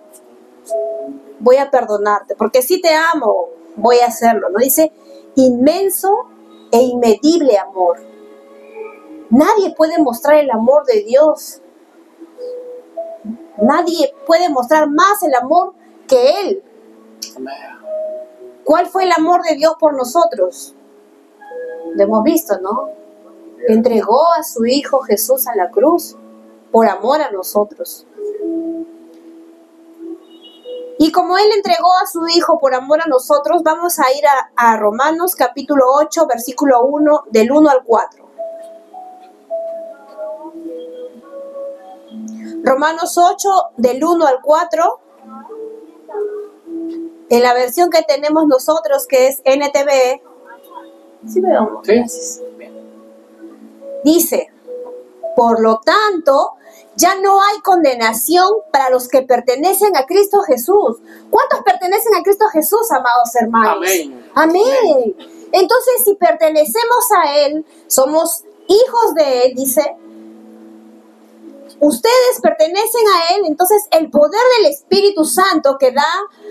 voy a perdonarte. Porque sí te amo, voy a hacerlo. No dice inmenso e inmedible amor. Nadie puede mostrar el amor de Dios. Nadie puede mostrar más el amor que Él. ¿Cuál fue el amor de Dios por nosotros? Lo hemos visto, ¿no? Entregó a su Hijo Jesús a la cruz por amor a nosotros. Y como Él entregó a su Hijo por amor a nosotros, vamos a ir a Romanos capítulo 8, versículo 1, del 1 al 4. Romanos 8, del 1 al 4, en la versión que tenemos nosotros, que es NTV, ¿sí veo? Sí. Dice, por lo tanto, ya no hay condenación para los que pertenecen a Cristo Jesús. ¿Cuántos pertenecen a Cristo Jesús, amados hermanos? Amén. Amén. Entonces, si pertenecemos a Él, somos hijos de Él, dice, ustedes pertenecen a Él, entonces el poder del Espíritu Santo que da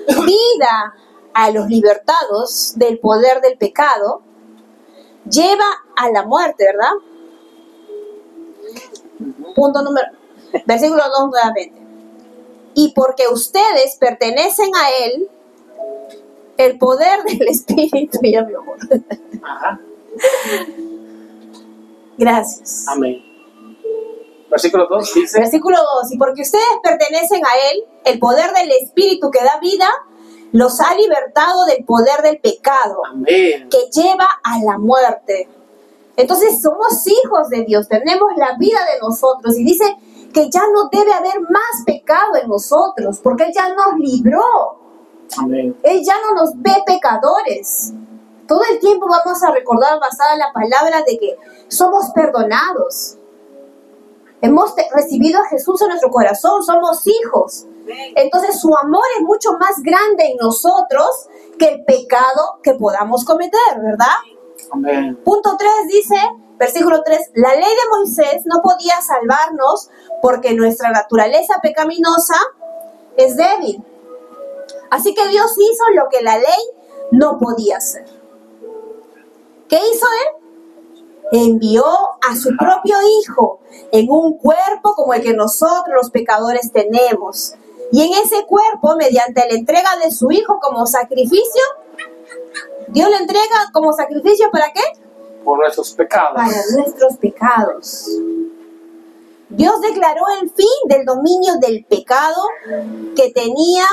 vida a los libertados del poder del pecado, lleva a la muerte, ¿verdad? Versículo 2 nuevamente. Y porque ustedes pertenecen a Él, el poder del Espíritu, ya mi amor. Ajá. Gracias. Amén. Versículo 2 dice. Versículo 2. Y porque ustedes pertenecen a Él, el poder del Espíritu que da vida, los ha libertado del poder del pecado. Amén. Que lleva a la muerte. Entonces somos hijos de Dios, tenemos la vida de nosotros. Y dice que ya no debe haber más pecado en nosotros, porque Él ya nos libró. Amén. Él ya no nos ve pecadores. Todo el tiempo vamos a recordar, basada en la palabra, de que somos perdonados. Hemos recibido a Jesús en nuestro corazón, somos hijos. Entonces su amor es mucho más grande en nosotros que el pecado que podamos cometer, ¿verdad? Amén. Punto 3 dice, versículo 3, la ley de Moisés no podía salvarnos porque nuestra naturaleza pecaminosa es débil. Así que Dios hizo lo que la ley no podía hacer. ¿Qué hizo Él? Envió a su propio Hijo en un cuerpo como el que nosotros los pecadores tenemos. Y en ese cuerpo, mediante la entrega de su Hijo como sacrificio, Dios lo entrega como sacrificio ¿para qué? Por nuestros pecados. Para nuestros pecados. Dios declaró el fin del dominio del pecado que tenía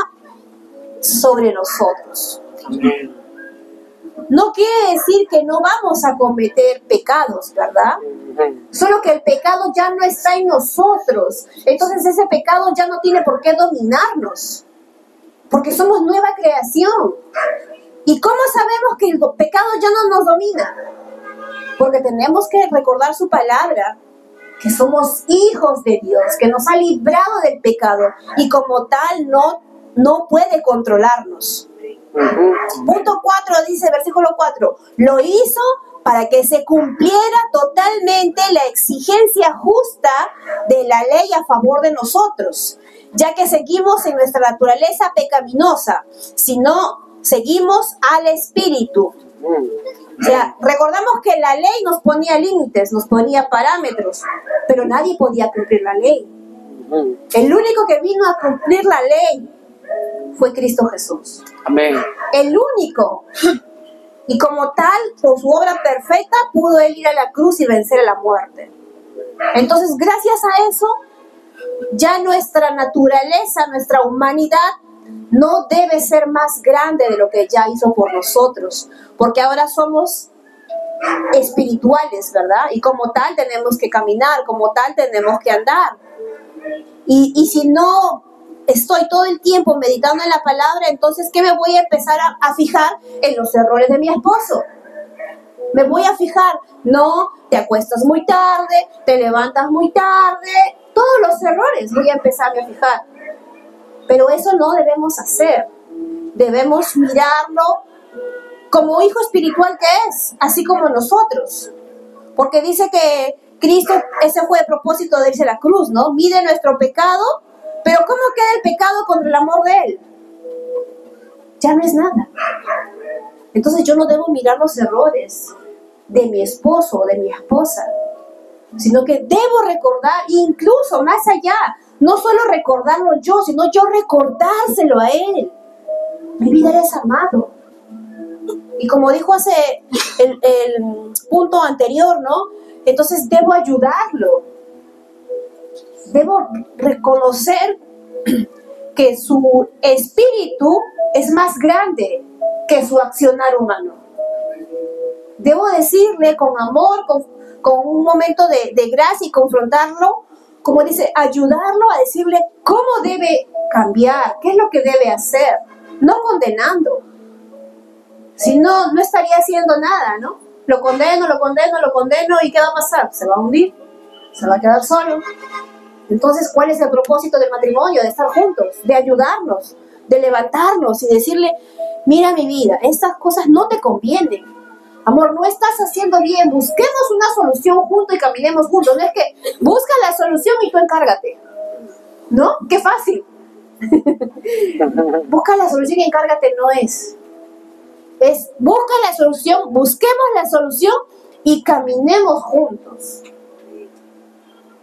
sobre nosotros. Amén. No quiere decir que no vamos a cometer pecados, ¿verdad? Solo que el pecado ya no está en nosotros. Entonces ese pecado ya no tiene por qué dominarnos. Porque somos nueva creación. ¿Y cómo sabemos que el pecado ya no nos domina? Porque tenemos que recordar su palabra, que somos hijos de Dios, que nos ha librado del pecado y como tal no puede controlarnos. Punto 4 dice, versículo 4, lo hizo para que se cumpliera totalmente la exigencia justa de la ley a favor de nosotros, ya que seguimos en nuestra naturaleza pecaminosa, sino seguimos al Espíritu. O sea, recordamos que la ley nos ponía límites, nos ponía parámetros, pero nadie podía cumplir la ley. El único que vino a cumplir la ley fue Cristo Jesús. Amén. El único. Y como tal, por su obra perfecta, pudo él ir a la cruz y vencer a la muerte. Entonces, gracias a eso, ya nuestra naturaleza, nuestra humanidad, no debe ser más grande de lo que ya hizo por nosotros, porque ahora somos espirituales, ¿verdad? Y como tal tenemos que caminar, como tal tenemos que andar. Y si no estoy todo el tiempo meditando en la palabra, entonces, ¿qué me voy a empezar a fijar? En los errores de mi esposo. Me voy a fijar, no, te acuestas muy tarde, te levantas muy tarde, todos los errores voy a empezar a fijar. Pero eso no debemos hacer. Debemos mirarlo como hijo espiritual que es, así como nosotros. Porque dice que Cristo, ese fue el propósito de irse a la cruz, ¿no? Mide nuestro pecado, pero ¿cómo queda el pecado contra el amor de Él? Ya no es nada. Entonces yo no debo mirar los errores de mi esposo o de mi esposa, sino que debo recordar, incluso más allá, no solo recordarlo yo, sino yo recordárselo a Él. Mi vida es amado. Y como dijo hace el punto anterior, ¿no? Entonces debo ayudarlo. Debo reconocer que su espíritu es más grande que su accionar humano. Debo decirle con amor, con un momento de gracia y confrontarlo, como dice, ayudarlo a decirle cómo debe cambiar, qué es lo que debe hacer, no condenando. Si no, no estaría haciendo nada, ¿no? Lo condeno, ¿y qué va a pasar? Se va a hundir, se va a quedar solo. Entonces, ¿cuál es el propósito del matrimonio? De estar juntos, de ayudarnos, de levantarnos y decirle, mira mi vida, estas cosas no te convienen. Amor, no estás haciendo bien, busquemos una solución juntos y caminemos juntos. No es que busca la solución y tú encárgate. ¿No? ¡Qué fácil! Busca la solución y encárgate no es. Es busca la solución, busquemos la solución y caminemos juntos.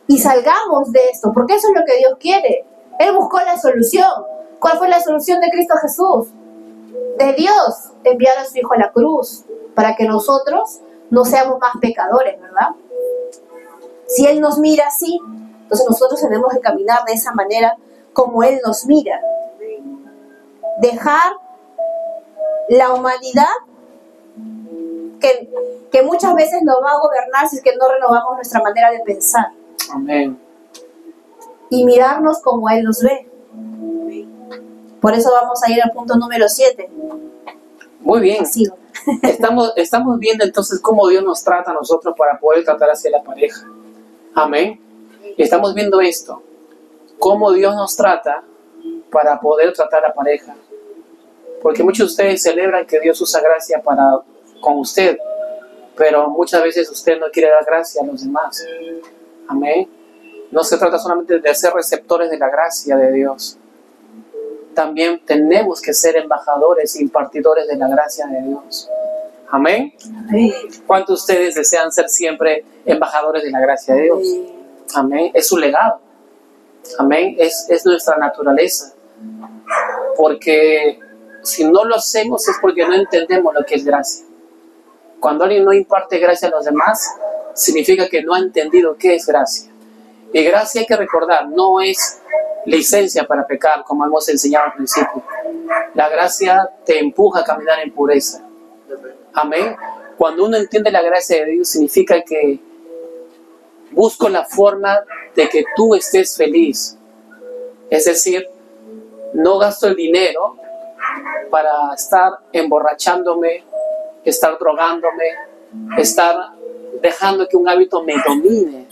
Y salgamos de esto, porque eso es lo que Dios quiere. Él buscó la solución. ¿Cuál fue la solución de Cristo Jesús? De Dios, enviar a su Hijo a la cruz, para que nosotros no seamos más pecadores, ¿verdad? Si Él nos mira así, entonces nosotros tenemos que caminar de esa manera como Él nos mira. Dejar la humanidad que muchas veces nos va a gobernar si es que no renovamos nuestra manera de pensar. Amén. Y mirarnos como Él nos ve. Por eso vamos a ir al punto número 7. Muy bien. Sigo. Estamos viendo entonces cómo Dios nos trata a nosotros para poder tratar hacia la pareja. Amén. Estamos viendo esto, cómo Dios nos trata para poder tratar a la pareja. Porque muchos de ustedes celebran que Dios usa gracia con usted, pero muchas veces usted no quiere dar gracia a los demás. Amén. No se trata solamente de ser receptores de la gracia de Dios. También tenemos que ser embajadores e impartidores de la gracia de Dios. Amén. ¿Cuántos de ustedes desean ser siempre embajadores de la gracia de Dios? Amén. Es su legado. Amén. Es nuestra naturaleza. Porque si no lo hacemos es porque no entendemos lo que es gracia. Cuando alguien no imparte gracia a los demás, significa que no ha entendido qué es gracia. Y gracia, hay que recordar, no es licencia para pecar, como hemos enseñado al principio. La gracia te empuja a caminar en pureza. Amén. Cuando uno entiende la gracia de Dios, significa que busco la forma de que tú estés feliz. Es decir, no gasto el dinero para estar emborrachándome, estar drogándome, estar dejando que un hábito me domine.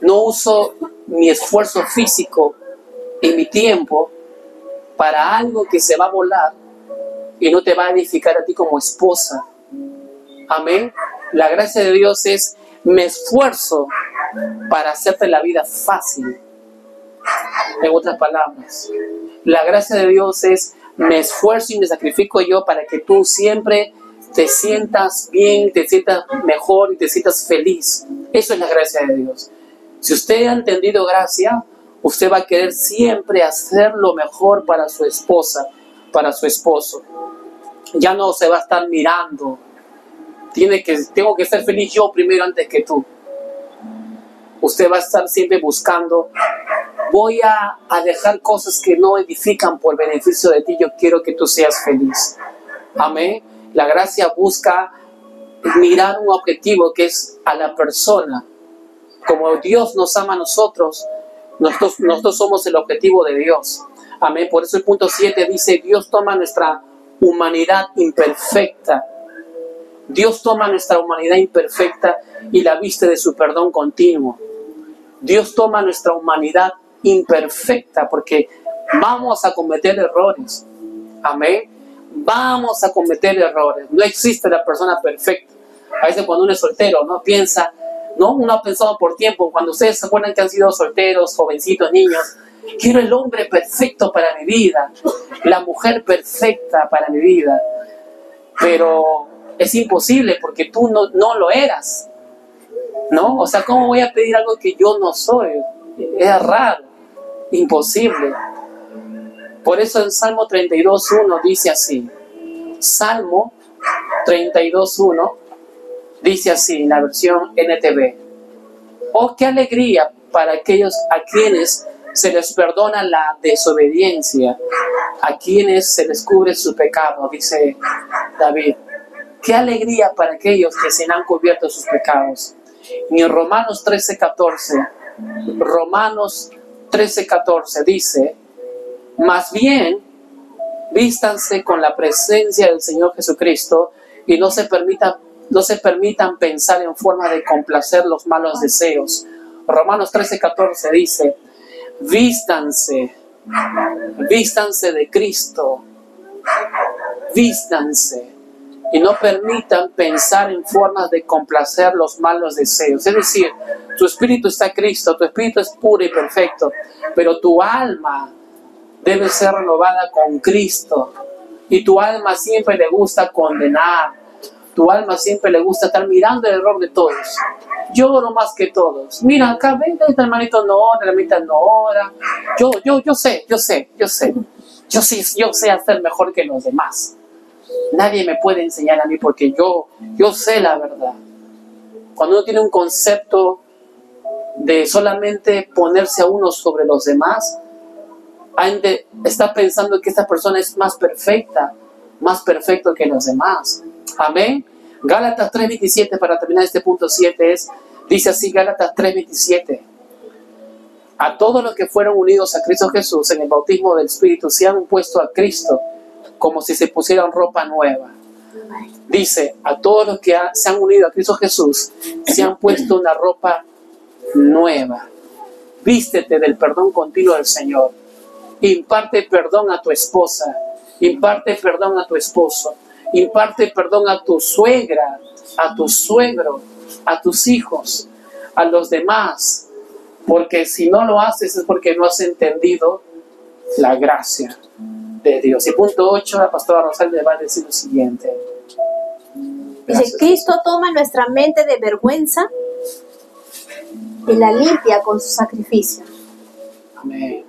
No uso mi esfuerzo físico y mi tiempo para algo que se va a volar y no te va a edificar a ti como esposa. Amén. La gracia de Dios es: me esfuerzo para hacerte la vida fácil. En otras palabras, la gracia de Dios es: me esfuerzo y me sacrifico yo para que tú siempre te sientas bien, te sientas mejor y te sientas feliz. Eso es la gracia de Dios. Si usted ha entendido gracia, usted va a querer siempre hacer lo mejor para su esposa, para su esposo. Ya no se va a estar mirando. Tengo que ser feliz yo primero antes que tú. Usted va a estar siempre buscando: voy a dejar cosas que no edifican por beneficio de ti. Yo quiero que tú seas feliz. Amén. La gracia busca mirar un objetivo, que es a la persona. Como Dios nos ama a nosotros, nosotros somos el objetivo de Dios. Amén. Por eso el punto 7 dice: Dios toma nuestra humanidad imperfecta. Dios toma nuestra humanidad imperfecta y la viste de su perdón continuo. Dios toma nuestra humanidad imperfecta, porque vamos a cometer errores. Amén. Vamos a cometer errores. No existe la persona perfecta. A veces cuando uno es soltero, ¿no? Piensa, ¿no? Uno ha pensado por tiempo, cuando ustedes se acuerdan que han sido solteros, jovencitos, niños: quiero el hombre perfecto para mi vida, la mujer perfecta para mi vida. Pero es imposible, porque tú no lo eras, ¿no? O sea, ¿cómo voy a pedir algo que yo no soy? Es raro, imposible. Por eso en Salmo 32.1 dice así. Salmo 32.1 dice así, en la versión NTV: oh, qué alegría para aquellos a quienes se les perdona la desobediencia, a quienes se les cubre su pecado, dice David. Qué alegría para aquellos que se han cubierto sus pecados. Y en Romanos 13.14 dice: más bien, vístanse con la presencia del Señor Jesucristo y no se permitan pensar en forma de complacer los malos deseos. Romanos 13.14 dice: vístanse de Cristo, vístanse, y no permitan pensar en formas de complacer los malos deseos. Es decir, tu espíritu está en Cristo, tu espíritu es puro y perfecto, pero tu alma debe ser renovada con Cristo. Y tu alma siempre le gusta condenar. Tu alma siempre le gusta estar mirando el error de todos. Yo oro más que todos. Mira, acá ven, este hermanito no ora, la hermanita no ora. Yo sé. Yo sé hacer mejor que los demás. Nadie me puede enseñar a mí, porque yo sé la verdad. Cuando uno tiene un concepto de solamente ponerse a uno sobre los demás, está pensando que esta persona es más perfecto que los demás. Amén. Gálatas 3.27, para terminar este punto 7, dice así, Gálatas 3.27: a todos los que fueron unidos a Cristo Jesús en el bautismo del Espíritu se han puesto a Cristo, como si se pusieran ropa nueva. Dice: a todos los que se han unido a Cristo Jesús se han puesto una ropa nueva. Vístete del perdón continuo del Señor. Imparte perdón a tu esposa, imparte perdón a tu esposo, imparte perdón a tu suegra, a tu suegro, a tus hijos, a los demás, porque si no lo haces es porque no has entendido la gracia de Dios. Y punto 8, la pastora Rosalía va a decir lo siguiente. Dice: Cristo toma nuestra mente de vergüenza y la limpia con su sacrificio. Amén.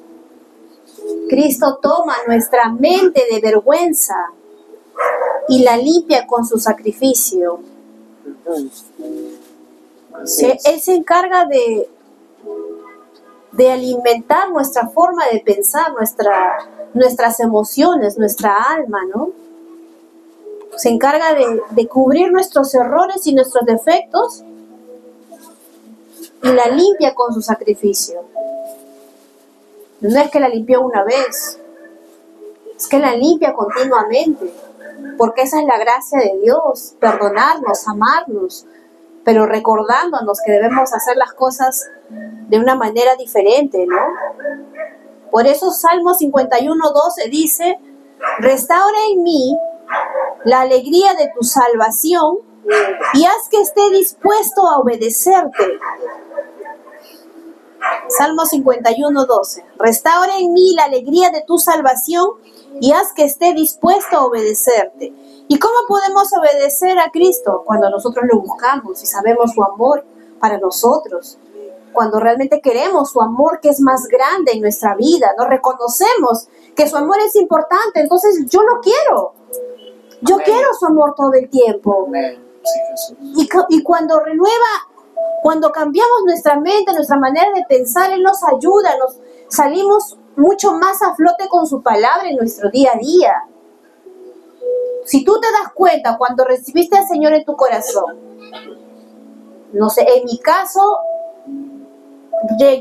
Cristo toma nuestra mente de vergüenza y la limpia con su sacrificio. Él se encarga de alimentar nuestra forma de pensar, nuestras emociones, nuestra alma, ¿no? Se encarga de cubrir nuestros errores y nuestros defectos y la limpia con su sacrificio. No es que la limpió una vez, es que la limpia continuamente, porque esa es la gracia de Dios: perdonarnos, amarnos, pero recordándonos que debemos hacer las cosas de una manera diferente, ¿no? Por eso Salmo 51:12 dice: restaura en mí la alegría de tu salvación y haz que esté dispuesto a obedecerte. Salmo 51:12. Restaura en mí la alegría de tu salvación y haz que esté dispuesto a obedecerte. ¿Y cómo podemos obedecer a Cristo? Cuando nosotros lo buscamos y sabemos su amor para nosotros. Cuando realmente queremos su amor, que es más grande en nuestra vida. Nos reconocemos que su amor es importante. Entonces yo lo quiero. Yo quiero su amor todo el tiempo. Y cuando cuando cambiamos nuestra mente, nuestra manera de pensar, Él nos ayuda, nos salimos mucho más a flote con su palabra en nuestro día a día. Si tú te das cuenta, cuando recibiste al Señor en tu corazón, no sé, en mi caso,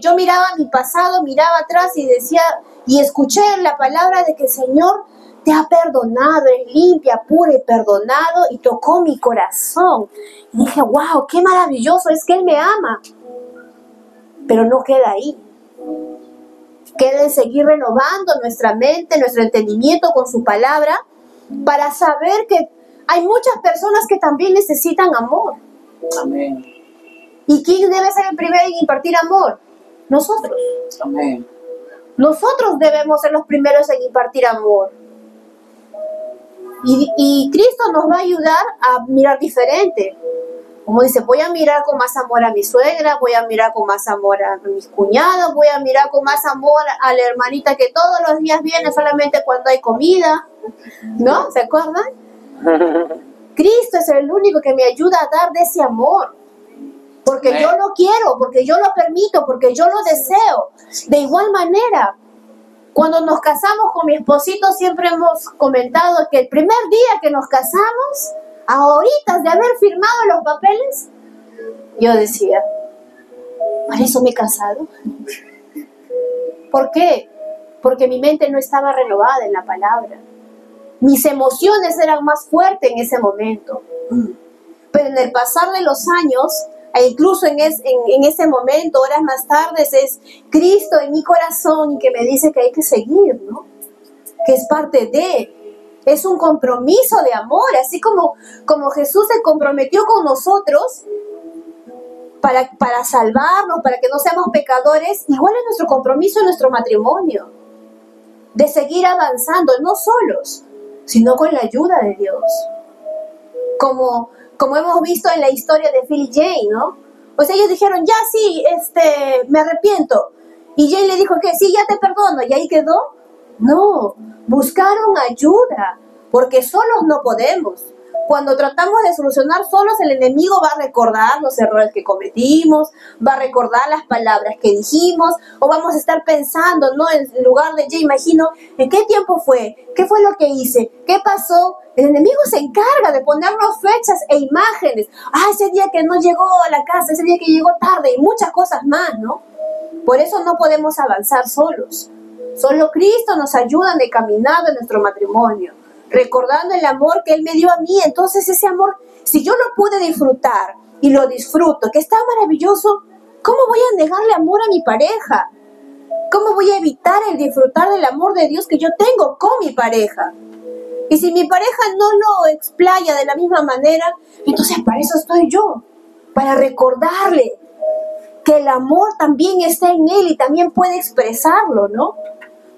yo miraba mi pasado, miraba atrás y decía, y escuché la palabra de que el Señor te ha perdonado, es limpia, pura y perdonado, y tocó mi corazón. Y dije, wow, qué maravilloso, es que Él me ama. Pero no queda ahí. Queda en seguir renovando nuestra mente, nuestro entendimiento con su palabra, para saber que hay muchas personas que también necesitan amor. Amén. ¿Y quién debe ser el primero en impartir amor? Nosotros. Amén. Nosotros debemos ser los primeros en impartir amor. Y Cristo nos va a ayudar a mirar diferente. Como dice, voy a mirar con más amor a mi suegra, voy a mirar con más amor a mis cuñados, voy a mirar con más amor a la hermanita que todos los días viene solamente cuando hay comida. ¿No? ¿Se acuerdan? Cristo es el único que me ayuda a dar de ese amor. Porque yo lo quiero, porque yo lo permito, porque yo lo deseo. De igual manera, cuando nos casamos con mi esposito, siempre hemos comentado que el primer día que nos casamos, a horitas de haber firmado los papeles, yo decía, ¿para eso me he casado? ¿Por qué? Porque mi mente no estaba renovada en la palabra. Mis emociones eran más fuertes en ese momento. Pero en el pasar de los años, e incluso en ese momento, horas más tarde, es Cristo en mi corazón y que me dice que hay que seguir, ¿no? Que es parte de, es un compromiso de amor, así como Jesús se comprometió con nosotros para salvarnos, para que no seamos pecadores, igual es nuestro compromiso en nuestro matrimonio, de seguir avanzando, no solos, sino con la ayuda de Dios. Como hemos visto en la historia de Phil y Jane, ¿no? Pues ellos dijeron, ya sí, me arrepiento. Y Jane le dijo que sí, ya te perdono, y ahí quedó. No, buscaron ayuda, porque solos no podemos. Cuando tratamos de solucionar solos, el enemigo va a recordar los errores que cometimos, va a recordar las palabras que dijimos, o vamos a estar pensando, ¿no? En lugar de, ya imagino, ¿en qué tiempo fue? ¿Qué fue lo que hice? ¿Qué pasó? El enemigo se encarga de ponernos fechas e imágenes. Ese día que no llegó a la casa, ese día que llegó tarde, y muchas cosas más, ¿no? Por eso no podemos avanzar solos. Solo Cristo nos ayuda en el caminado en nuestro matrimonio, recordando el amor que Él me dio a mí. Entonces ese amor, si yo lo pude disfrutar y lo disfruto, que está maravilloso, ¿cómo voy a negarle amor a mi pareja? ¿Cómo voy a evitar el disfrutar del amor de Dios que yo tengo con mi pareja? Y si mi pareja no lo explaya de la misma manera, entonces para eso estoy yo, para recordarle que el amor también está en él y también puede expresarlo, ¿no?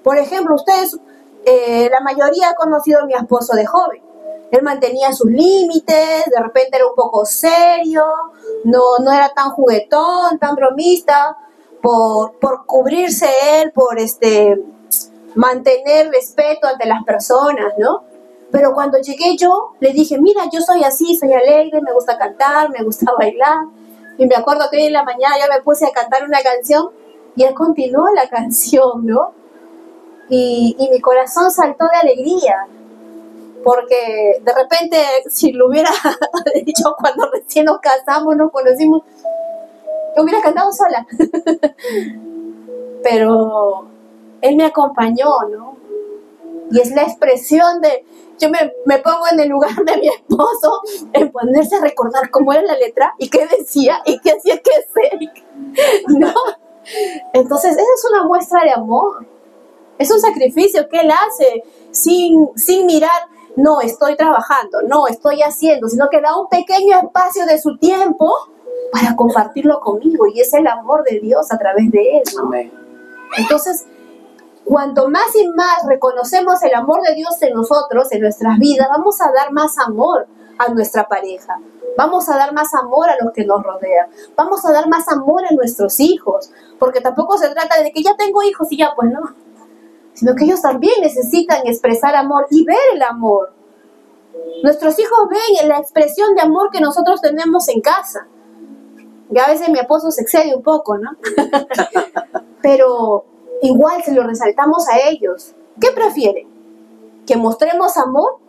Por ejemplo, ustedes, la mayoría ha conocido a mi esposo de joven. Él mantenía sus límites, de repente era un poco serio, no era tan juguetón, tan bromista, por cubrirse él, por mantener respeto ante las personas, ¿no? Pero cuando llegué yo, le dije, mira, yo soy así, soy alegre, me gusta cantar, me gusta bailar. Y me acuerdo que hoy en la mañana yo me puse a cantar una canción y él continuó la canción, ¿no? Y mi corazón saltó de alegría, porque de repente, si lo hubiera dicho cuando recién nos casamos, nos conocimos, yo hubiera cantado sola. Pero él me acompañó, ¿no? Y es la expresión de, yo me pongo en el lugar de mi esposo, en ponerse a recordar cómo era la letra, y qué decía, y qué hacía, qué hacer, ¿no? Entonces, esa es una muestra de amor. Es un sacrificio que él hace sin mirar no, estoy trabajando, no, estoy haciendo, sino que da un pequeño espacio de su tiempo para compartirlo conmigo, y es el amor de Dios a través de él, ¿no? Amén. Entonces, cuanto más y más reconocemos el amor de Dios en nosotros, en nuestras vidas, vamos a dar más amor a nuestra pareja, vamos a dar más amor a los que nos rodean, vamos a dar más amor a nuestros hijos, porque tampoco se trata de que ya tengo hijos y ya, pues no, sino que ellos también necesitan expresar amor y ver el amor. Nuestros hijos ven la expresión de amor que nosotros tenemos en casa. Y a veces mi esposo se excede un poco, ¿no? Pero igual se lo resaltamos a ellos. ¿Qué prefieren? ¿Que mostremos amor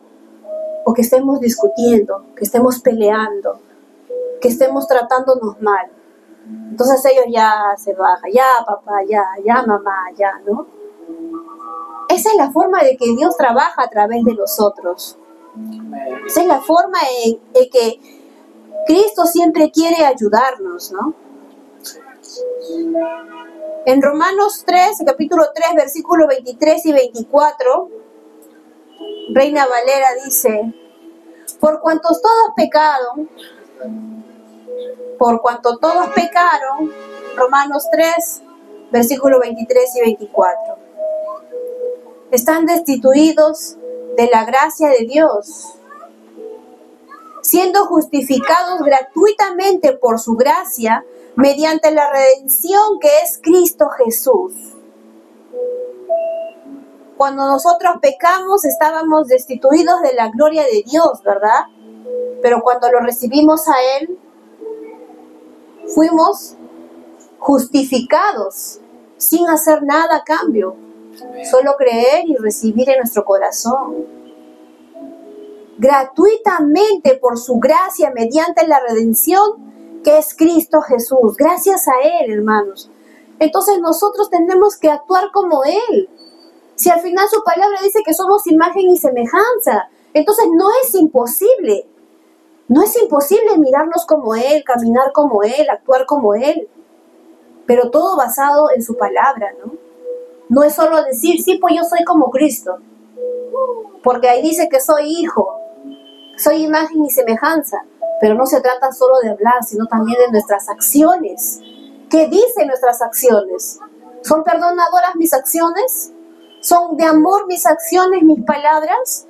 o que estemos discutiendo, que estemos peleando, que estemos tratándonos mal? Entonces ellos ya se bajan, ya papá, ya mamá, ya, ¿no? Esa es la forma de que Dios trabaja a través de nosotros. Esa es la forma en que Cristo siempre quiere ayudarnos, ¿no? En Romanos 3, capítulo 3, versículos 23 y 24, Reina Valera dice: por cuanto todos pecaron, Romanos 3, versículos 23 y 24, están destituidos de la gracia de Dios, siendo justificados gratuitamente por su gracia, mediante la redención que es Cristo Jesús. Cuando nosotros pecamos, estábamos destituidos de la gloria de Dios, ¿verdad? Pero cuando lo recibimos a Él, fuimos justificados sin hacer nada a cambio, solo creer y recibir en nuestro corazón. Gratuitamente por su gracia, mediante la redención que es Cristo Jesús. Gracias a Él, hermanos. Entonces nosotros tenemos que actuar como Él. Si al final su palabra dice que somos imagen y semejanza, entonces no es imposible. No es imposible mirarnos como Él, caminar como Él, actuar como Él. Pero todo basado en su palabra, ¿no? No es solo decir, sí, pues yo soy como Cristo. Porque ahí dice que soy hijo, soy imagen y semejanza. Pero no se trata solo de hablar, sino también de nuestras acciones. ¿Qué dicen nuestras acciones? ¿Son perdonadoras mis acciones? ¿Son de amor mis acciones, mis palabras?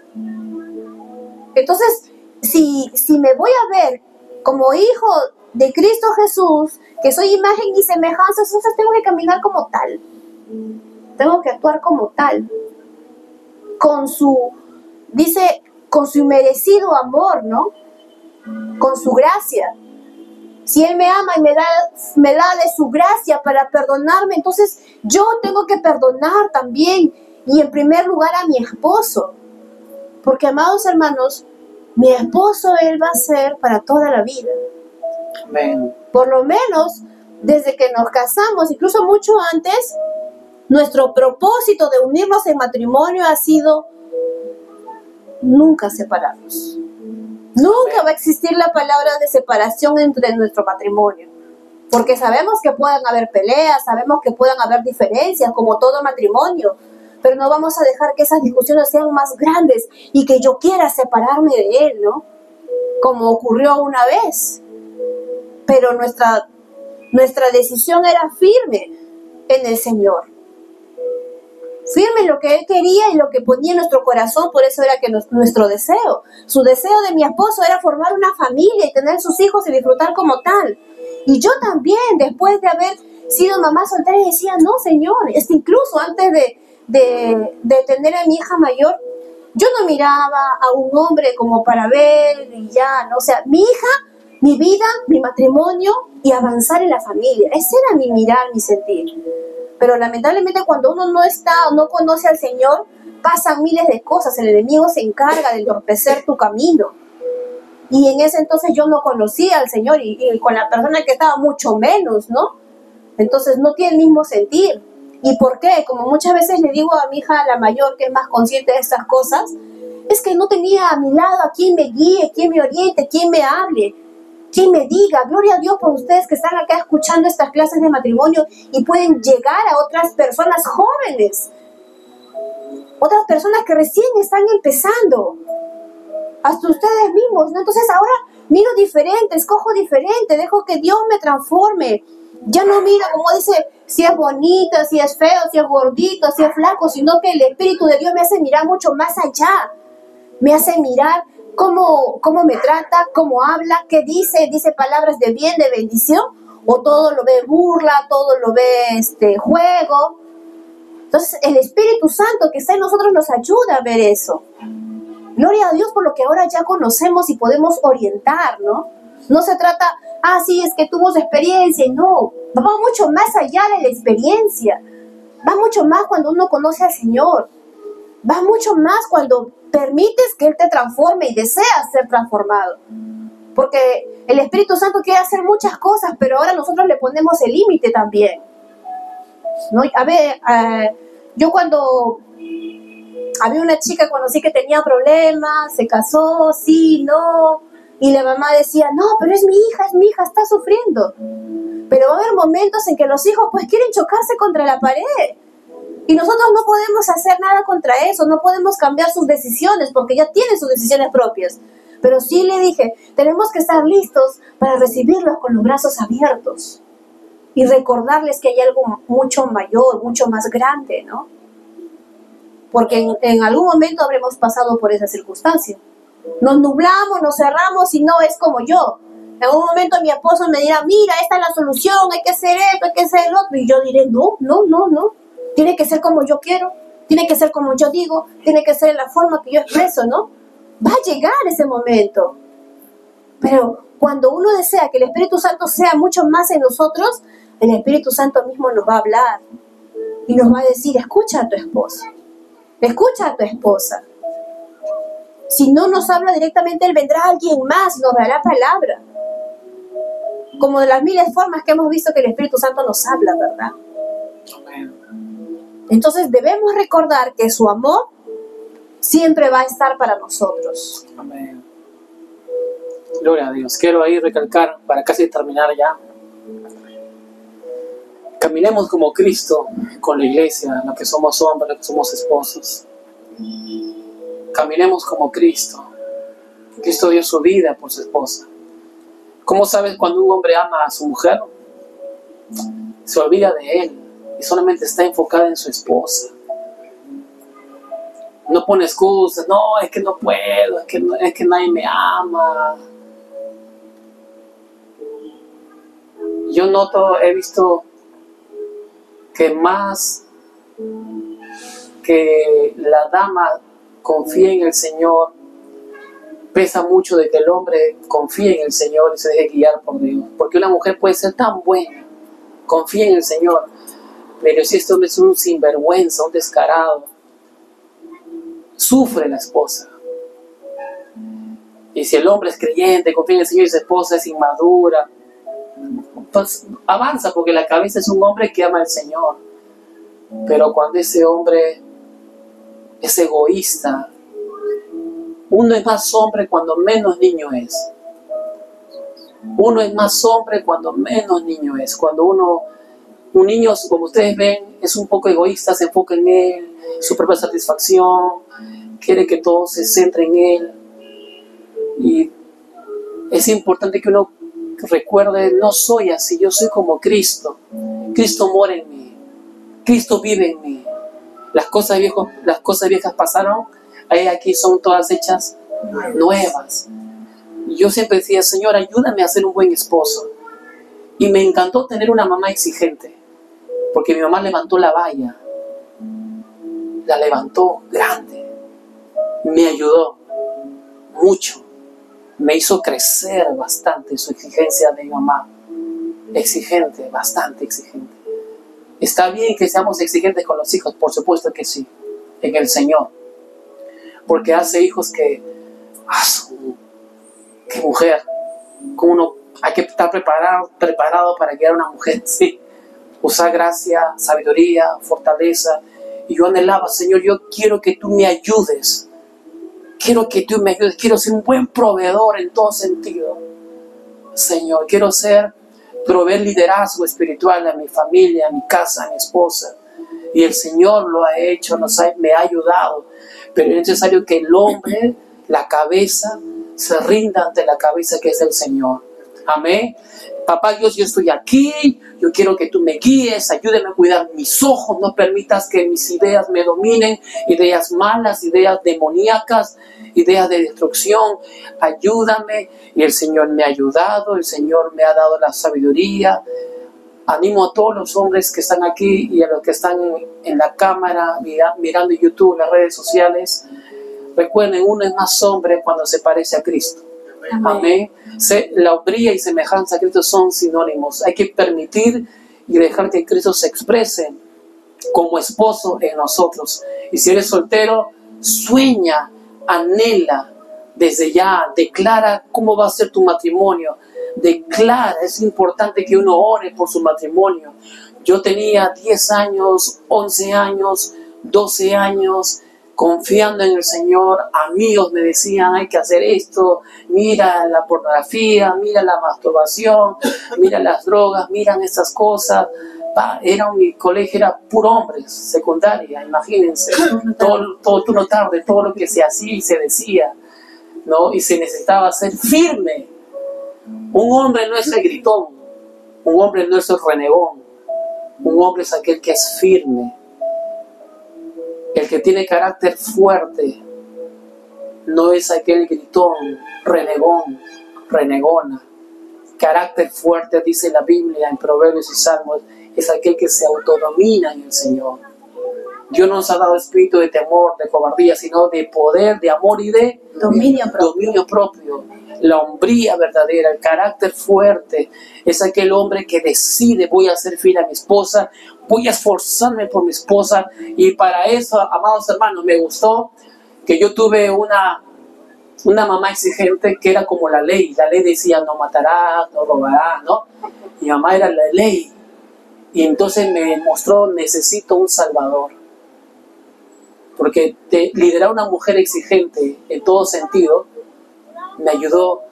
Entonces, si me voy a ver como hijo de Cristo Jesús, que soy imagen y semejanza, entonces tengo que caminar como tal. Tengo que actuar como tal. Con su inmerecido amor, ¿no? Con su gracia. Si Él me ama y me da de su gracia para perdonarme, entonces yo tengo que perdonar también, y en primer lugar a mi esposo, porque, amados hermanos, mi esposo Él va a ser para toda la vida. Amén. Por lo menos desde que nos casamos, incluso mucho antes, nuestro propósito de unirnos en matrimonio ha sido nunca separarnos. Nunca va a existir la palabra de separación entre nuestro matrimonio, porque sabemos que pueden haber peleas, sabemos que pueden haber diferencias, como todo matrimonio, pero no vamos a dejar que esas discusiones sean más grandes y que yo quiera separarme de él, ¿no? Como ocurrió una vez. Pero nuestra decisión era firme en el Señor. Firme en lo que Él quería y lo que ponía en nuestro corazón. Por eso era que nuestro deseo, su deseo de mi esposo era formar una familia y tener sus hijos y disfrutar como tal. Y yo también, después de haber sido mamá soltera, decía, no, Señor, incluso antes de tener a mi hija mayor, yo no miraba a un hombre como para ver y ya, ¿no? O sea, mi hija, mi vida, mi matrimonio y avanzar en la familia. Ese era mi mirar, mi sentir. Pero lamentablemente cuando uno no está o no conoce al Señor, pasan miles de cosas. El enemigo se encarga de entorpecer tu camino. Y en ese entonces yo no conocía al Señor y con la persona que estaba mucho menos, ¿no? Entonces no tiene el mismo sentir. ¿Y por qué? Como muchas veces le digo a mi hija, la mayor, que es más consciente de estas cosas, es que no tenía a mi lado a quien me guíe, quien me oriente, quien me hable, quien me diga. Gloria a Dios por ustedes que están acá escuchando estas clases de matrimonio y pueden llegar a otras personas jóvenes, otras personas que recién están empezando. hasta ustedes mismos, ¿no? Entonces ahora miro diferente, escojo diferente, dejo que Dios me transforme. Ya no miro, como dice, si es bonita, si es feo, si es gordito, si es flaco, sino que el Espíritu de Dios me hace mirar mucho más allá. Me hace mirar cómo me trata, cómo habla, qué dice palabras de bien, de bendición, o todo lo ve burla, todo lo ve juego. Entonces el Espíritu Santo que está en nosotros nos ayuda a ver eso. Gloria a Dios por lo que ahora ya conocemos y podemos orientar, ¿no? No se trata, sí, es que tuvo experiencia, y no, va mucho más allá de la experiencia, va mucho más cuando uno conoce al Señor, va mucho más cuando permites que Él te transforme y deseas ser transformado, porque el Espíritu Santo quiere hacer muchas cosas, pero ahora nosotros le ponemos el límite también, ¿no? A ver, yo cuando había una chica, conocí que tenía problemas, se casó, sí, no, y la mamá decía, no, pero es mi hija, está sufriendo. Pero va a haber momentos en que los hijos pues quieren chocarse contra la pared. Y nosotros no podemos hacer nada contra eso, no podemos cambiar sus decisiones porque ya tienen sus decisiones propias. Pero sí le dije, tenemos que estar listos para recibirlos con los brazos abiertos. Y recordarles que hay algo mucho mayor, mucho más grande, ¿no? Porque en algún momento habremos pasado por esa circunstancia. Nos nublamos, nos cerramos y no es como yo. En un momento mi esposo me dirá, mira, esta es la solución, hay que hacer esto, hay que hacer el otro. Y yo diré, no. Tiene que ser como yo quiero, tiene que ser como yo digo, tiene que ser la forma que yo expreso, ¿no? Va a llegar ese momento. Pero cuando uno desea que el Espíritu Santo sea mucho más en nosotros, el Espíritu Santo mismo nos va a hablar y nos va a decir, escucha a tu esposo, escucha a tu esposa. Si no nos habla directamente, Él vendrá alguien más y nos dará palabra. Como de las miles formas que hemos visto que el Espíritu Santo nos habla, ¿verdad? Entonces debemos recordar que su amor siempre va a estar para nosotros. Amén. Gloria a Dios. Quiero ahí recalcar, para casi terminar ya, caminemos como Cristo con la iglesia, los que somos hombres, los que somos esposos. Caminemos como Cristo. Cristo dio su vida por su esposa. ¿Cómo sabes cuando un hombre ama a su mujer? Se olvida de él y solamente está enfocada en su esposa. No pone excusas, no, es que no puedo, es que nadie me ama. Yo he visto que más que la dama confía en el Señor, pesa mucho de que el hombre confíe en el Señor y se deje guiar por Dios. Porque una mujer puede ser tan buena, confía en el Señor, pero si este hombre es un sinvergüenza, un descarado, sufre la esposa. Y si el hombre es creyente, confía en el Señor y su esposa es inmadura, pues avanza, porque la cabeza es un hombre que ama al Señor. Pero cuando ese hombre es egoísta, uno es más hombre cuando menos niño es. Uno es más hombre cuando menos niño es. Cuando un niño, como ustedes ven, es un poco egoísta, se enfoca en él, su propia satisfacción, quiere que todo se centre en él. Y es importante que uno recuerde, no soy así, yo soy como Cristo. Cristo mora en mí, Cristo vive en mí. Las cosas viejas pasaron, aquí son todas hechas nuevas. Y yo siempre decía, Señor, ayúdame a ser un buen esposo. Y me encantó tener una mamá exigente, porque mi mamá levantó la valla, la levantó grande, me ayudó mucho, me hizo crecer bastante su exigencia de mi mamá. Exigente, bastante exigente. ¿Está bien que seamos exigentes con los hijos? Por supuesto que sí, en el Señor. Porque hace hijos que, qué mujer, como uno, hay que estar preparado para guiar a una mujer, sí. Usar gracia, sabiduría, fortaleza. Y yo anhelaba, Señor, yo quiero que tú me ayudes. Quiero que tú me ayudes. Quiero ser un buen proveedor en todo sentido. Señor, quiero proveer liderazgo espiritual a mi familia, a mi casa, a mi esposa. Y el Señor lo ha hecho, me ha ayudado. Pero es necesario que el hombre la cabeza se rinda ante la cabeza que es el Señor. Amén. Papá Dios, yo estoy aquí, yo quiero que tú me guíes, ayúdame a cuidar mis ojos, no permitas que mis ideas me dominen, ideas malas, ideas demoníacas, ideas de destrucción, ayúdame. Y el Señor me ha ayudado, el Señor me ha dado la sabiduría. Animo a todos los hombres que están aquí y a los que están en la cámara, mirando YouTube, las redes sociales. Recuerden, uno es más hombre cuando se parece a Cristo. Amén. La hombría y semejanza a Cristo son sinónimos. Hay que permitir y dejar que Cristo se exprese como esposo en nosotros. Y si eres soltero, sueña, anhela desde ya, declara cómo va a ser tu matrimonio. Declara, es importante que uno ore por su matrimonio. Yo tenía 10 años, 11 años, 12 años, confiando en el Señor. Amigos me decían, hay que hacer esto, mira la pornografía, mira la masturbación, mira las drogas, miran estas cosas. Mi colegio era puro hombres, secundaria, imagínense, todo turno tarde, todo lo que se hacía y se decía, ¿no? Y se necesitaba ser firme. Un hombre no es el gritón, un hombre no es el renegón, un hombre es aquel que es firme. El que tiene carácter fuerte no es aquel gritón, renegón, renegona. Carácter fuerte, dice la Biblia en Proverbios y Salmos, es aquel que se autodomina en el Señor. Dios no nos ha dado espíritu de temor, de cobardía, sino de poder, de amor y de dominio propio. La hombría verdadera, el carácter fuerte, es aquel hombre que decide, voy a ser fiel a mi esposa, voy a esforzarme por mi esposa. Y para eso, amados hermanos, me gustó que yo tuve una mamá exigente que era como la ley. La ley decía, no matarás, no robarás, ¿no? Mi mamá era la ley. Y entonces me mostró, necesito un salvador. Porque liderar a una mujer exigente en todo sentido me ayudó.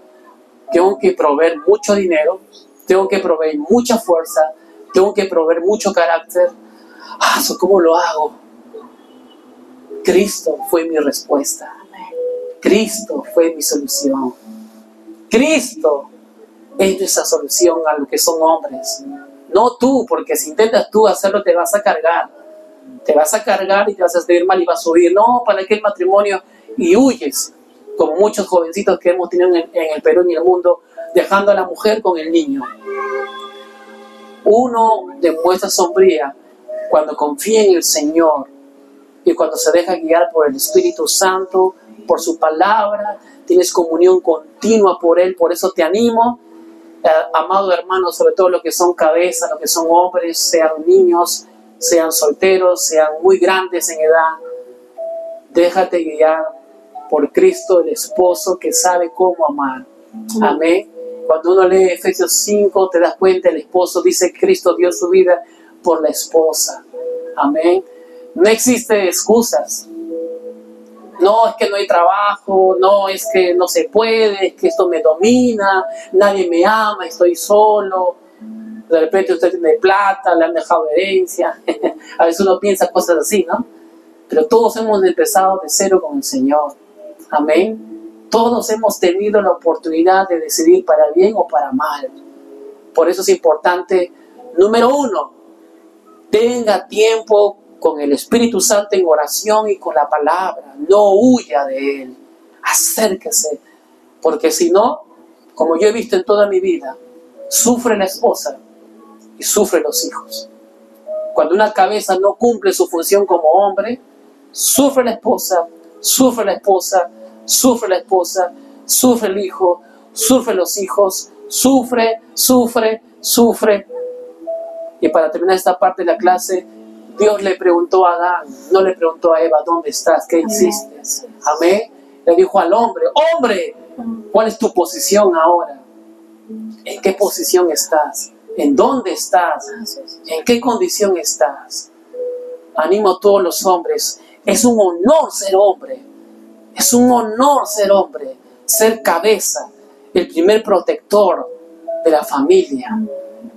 Tengo que proveer mucho dinero, tengo que proveer mucha fuerza, tengo que proveer mucho carácter. ¿Cómo lo hago? Cristo fue mi respuesta. Cristo fue mi solución. Cristo es nuestra solución a lo que son hombres. No tú, porque si intentas tú hacerlo te vas a cargar. Te vas a cargar y te vas a sentir mal y vas a huir. No, ¿para qué el matrimonio? Y huyes, como muchos jovencitos que hemos tenido en el Perú y en el mundo, dejando a la mujer con el niño. Uno demuestra sombría cuando confía en el Señor y cuando se deja guiar por el Espíritu Santo, por su palabra, tienes comunión continua por Él. Por eso te animo, amado hermano, sobre todo los que son cabezas, los que son hombres, sean niños, sean solteros, sean muy grandes en edad, déjate guiar por Cristo, el esposo que sabe cómo amar. Amén. Cuando uno lee Efesios 5, te das cuenta, el esposo dice, Cristo dio su vida por la esposa. Amén. No existe excusas. No, es que no hay trabajo, no, es que no se puede, es que esto me domina, nadie me ama, estoy solo. De repente usted tiene plata, le han dejado herencia. A veces uno piensa cosas así, ¿no? Pero todos hemos empezado de cero con el Señor. Amén. Todos hemos tenido la oportunidad de decidir para bien o para mal. Por eso es importante, número 1, tenga tiempo con el Espíritu Santo en oración y con la palabra. No huya de Él. Acérquese. Porque si no, como yo he visto en toda mi vida, sufre la esposa y sufren los hijos. Cuando una cabeza no cumple su función como hombre, sufre la esposa, sufre la esposa, sufre la esposa, sufre el hijo, sufre los hijos, sufre. Y para terminar esta parte de la clase, Dios le preguntó a Adán, no le preguntó a Eva, ¿dónde estás? ¿Qué hiciste? Amén. Le dijo al hombre, hombre, ¿cuál es tu posición ahora? ¿En qué posición estás? ¿En dónde estás? ¿En qué condición estás? Animo a todos los hombres. Es un honor ser hombre. Es un honor ser hombre. Ser cabeza. El primer protector de la familia.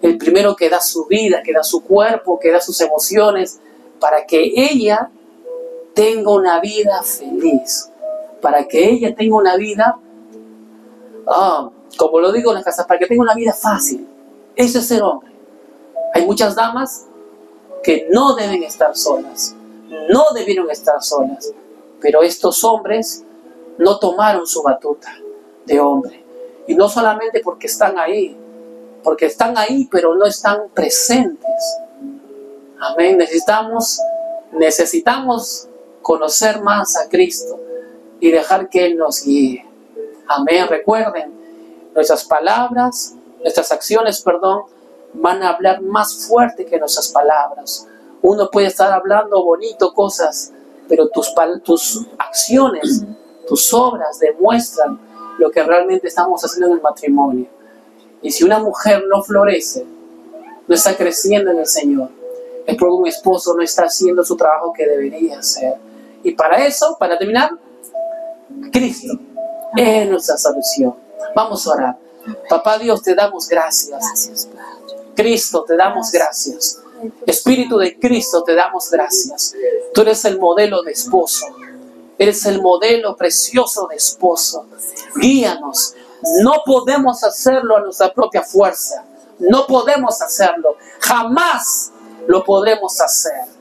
El primero que da su vida, que da su cuerpo, que da sus emociones, para que ella tenga una vida feliz. para que ella tenga una vida, como lo digo en la casa, para que tenga una vida fácil. Eso es ser hombre. Hay muchas damas que no deben estar solas, no debieron estar solas, pero estos hombres no tomaron su batuta de hombre. Y no solamente porque están ahí, pero no están presentes. Amén. Necesitamos conocer más a Cristo y dejar que Él nos guíe. Amén. Recuerden, nuestras palabras, nuestras acciones, van a hablar más fuerte que nuestras palabras. Uno puede estar hablando bonito cosas, pero tus acciones, tus obras demuestran lo que realmente estamos haciendo en el matrimonio. Y si una mujer no florece, no está creciendo en el Señor, es porque un esposo no está haciendo su trabajo que debería hacer. Y para eso, para terminar, Cristo es nuestra solución. Vamos a orar. Papá Dios, te damos gracias. Cristo, te damos gracias. Espíritu de Cristo, te damos gracias. Tú eres el modelo de esposo. Eres el modelo precioso de esposo. Guíanos. No podemos hacerlo a nuestra propia fuerza. No podemos hacerlo. Jamás lo podremos hacer.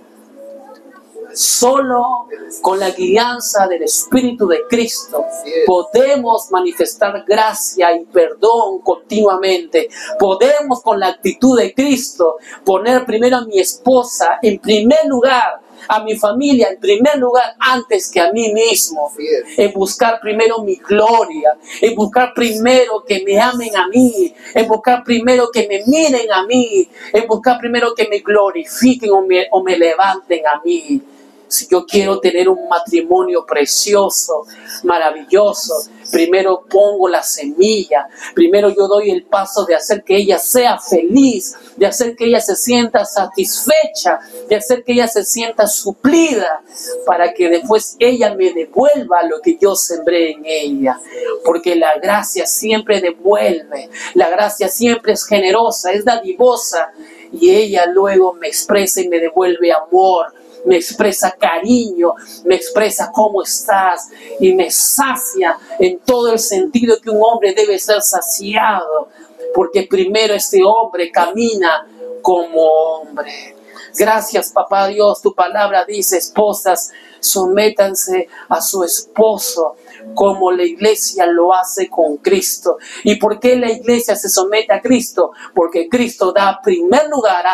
Solo con la guianza del Espíritu de Cristo podemos manifestar gracia y perdón continuamente. Podemos, con la actitud de Cristo, poner primero a mi esposa en primer lugar, a mi familia en primer lugar antes que a mí mismo, en buscar primero mi gloria, en buscar primero que me amen a mí, en buscar primero que me miren a mí, en buscar primero que me glorifiquen o me levanten a mí. Si yo quiero tener un matrimonio precioso, maravilloso, primero pongo la semilla, primero yo doy el paso de hacer que ella sea feliz, de hacer que ella se sienta satisfecha, de hacer que ella se sienta suplida, para que después ella me devuelva lo que yo sembré en ella. Porque la gracia siempre devuelve, la gracia siempre es generosa, es dadivosa, y ella luego me expresa y me devuelve amor, me expresa cariño, me expresa cómo estás y me sacia en todo el sentido que un hombre debe ser saciado, porque primero este hombre camina como hombre. Gracias, papá Dios, tu palabra dice: esposas, sométanse a su esposo como la iglesia lo hace con Cristo. ¿Y por qué la iglesia se somete a Cristo? Porque Cristo ha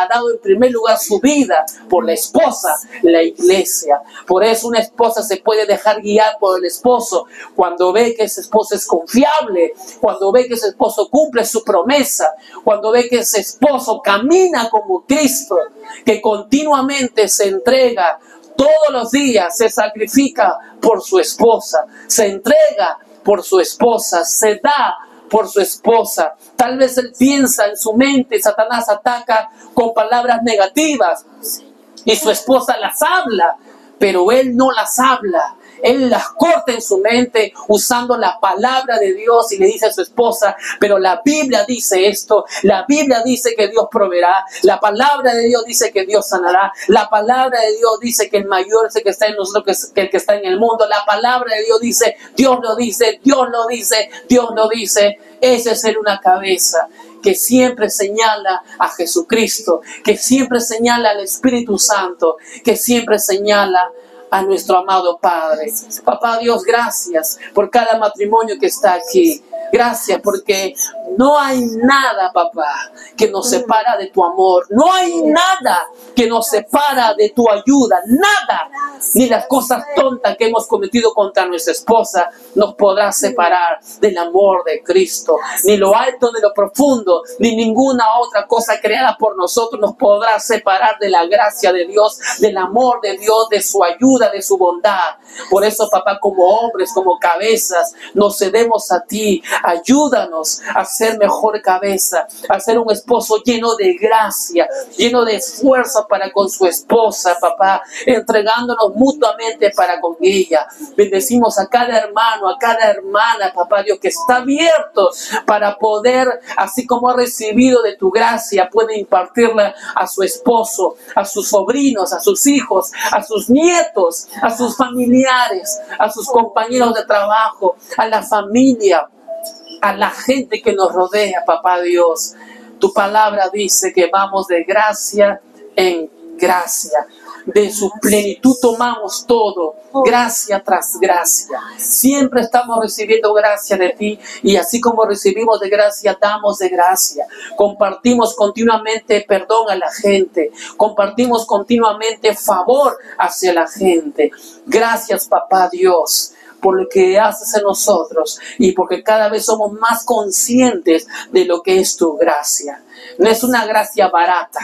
dado en primer lugar su vida por la esposa, la iglesia. Por eso una esposa se puede dejar guiar por el esposo cuando ve que ese esposo es confiable, cuando ve que ese esposo cumple su promesa, cuando ve que ese esposo camina como Cristo, que continuamente se entrega todos los días, se sacrifica por su esposa, se entrega por su esposa, se da por su esposa. Tal vez él piensa en su mente, Satanás ataca con palabras negativas y su esposa las habla, pero él no las habla. Él las corta en su mente usando la palabra de Dios y le dice a su esposa: pero la Biblia dice esto, la Biblia dice que Dios proveerá, la palabra de Dios dice que Dios sanará, la palabra de Dios dice que el mayor es el que está en nosotros que el que está en el mundo, la palabra de Dios dice, Dios lo dice, Dios lo dice, Dios lo dice. Ese es ser una cabeza que siempre señala a Jesucristo, que siempre señala al Espíritu Santo, que siempre señala a nuestro amado Padre. Papá Dios, gracias por cada matrimonio que está aquí. Gracias porque no hay nada, papá, que nos separa de tu amor. No hay nada que nos separa de tu ayuda. Nada, ni las cosas tontas que hemos cometido contra nuestra esposa nos podrá separar del amor de Cristo. Ni lo alto ni lo profundo, ni ninguna otra cosa creada por nosotros nos podrá separar de la gracia de Dios, del amor de Dios, de su ayuda, de su bondad. Por eso, papá, como hombres, como cabezas, nos cedemos a ti. Ayúdanos a ser ser mejor cabeza, a ser un esposo lleno de gracia, lleno de esfuerzo para con su esposa, papá, entregándonos mutuamente para con ella. Bendecimos a cada hermano, a cada hermana, papá Dios, que está abierto para poder, así como ha recibido de tu gracia, puede impartirla a su esposo, a sus sobrinos, a sus hijos, a sus nietos, a sus familiares, a sus compañeros de trabajo, a la familia, a la gente que nos rodea, papá Dios. Tu palabra dice que vamos de gracia en gracia. De su plenitud tomamos todo, gracia tras gracia. Siempre estamos recibiendo gracia de ti, y así como recibimos de gracia, damos de gracia. Compartimos continuamente perdón a la gente, compartimos continuamente favor hacia la gente. Gracias, papá Dios, por lo que haces en nosotros, y porque cada vez somos más conscientes de lo que es tu gracia. No es una gracia barata,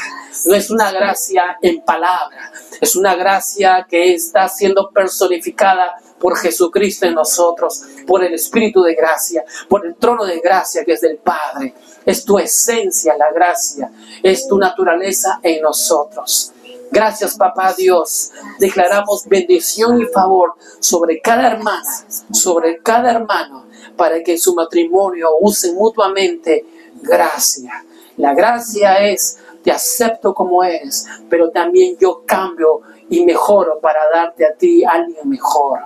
no es una gracia en palabra, es una gracia que está siendo personificada por Jesucristo en nosotros, por el Espíritu de gracia, por el trono de gracia que es del Padre. Es tu esencia la gracia, es tu naturaleza en nosotros. Gracias, papá Dios. Declaramos bendición y favor sobre cada hermana, sobre cada hermano, para que en su matrimonio usen mutuamente gracia. La gracia es: te acepto como eres, pero también yo cambio y mejoro para darte a ti alguien mejor.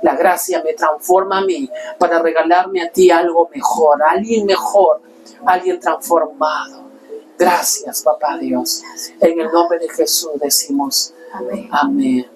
La gracia me transforma a mí para regalarme a ti algo mejor, alguien mejor, alguien transformado. Gracias, papá Dios. En el nombre de Jesús decimos amén. Amén.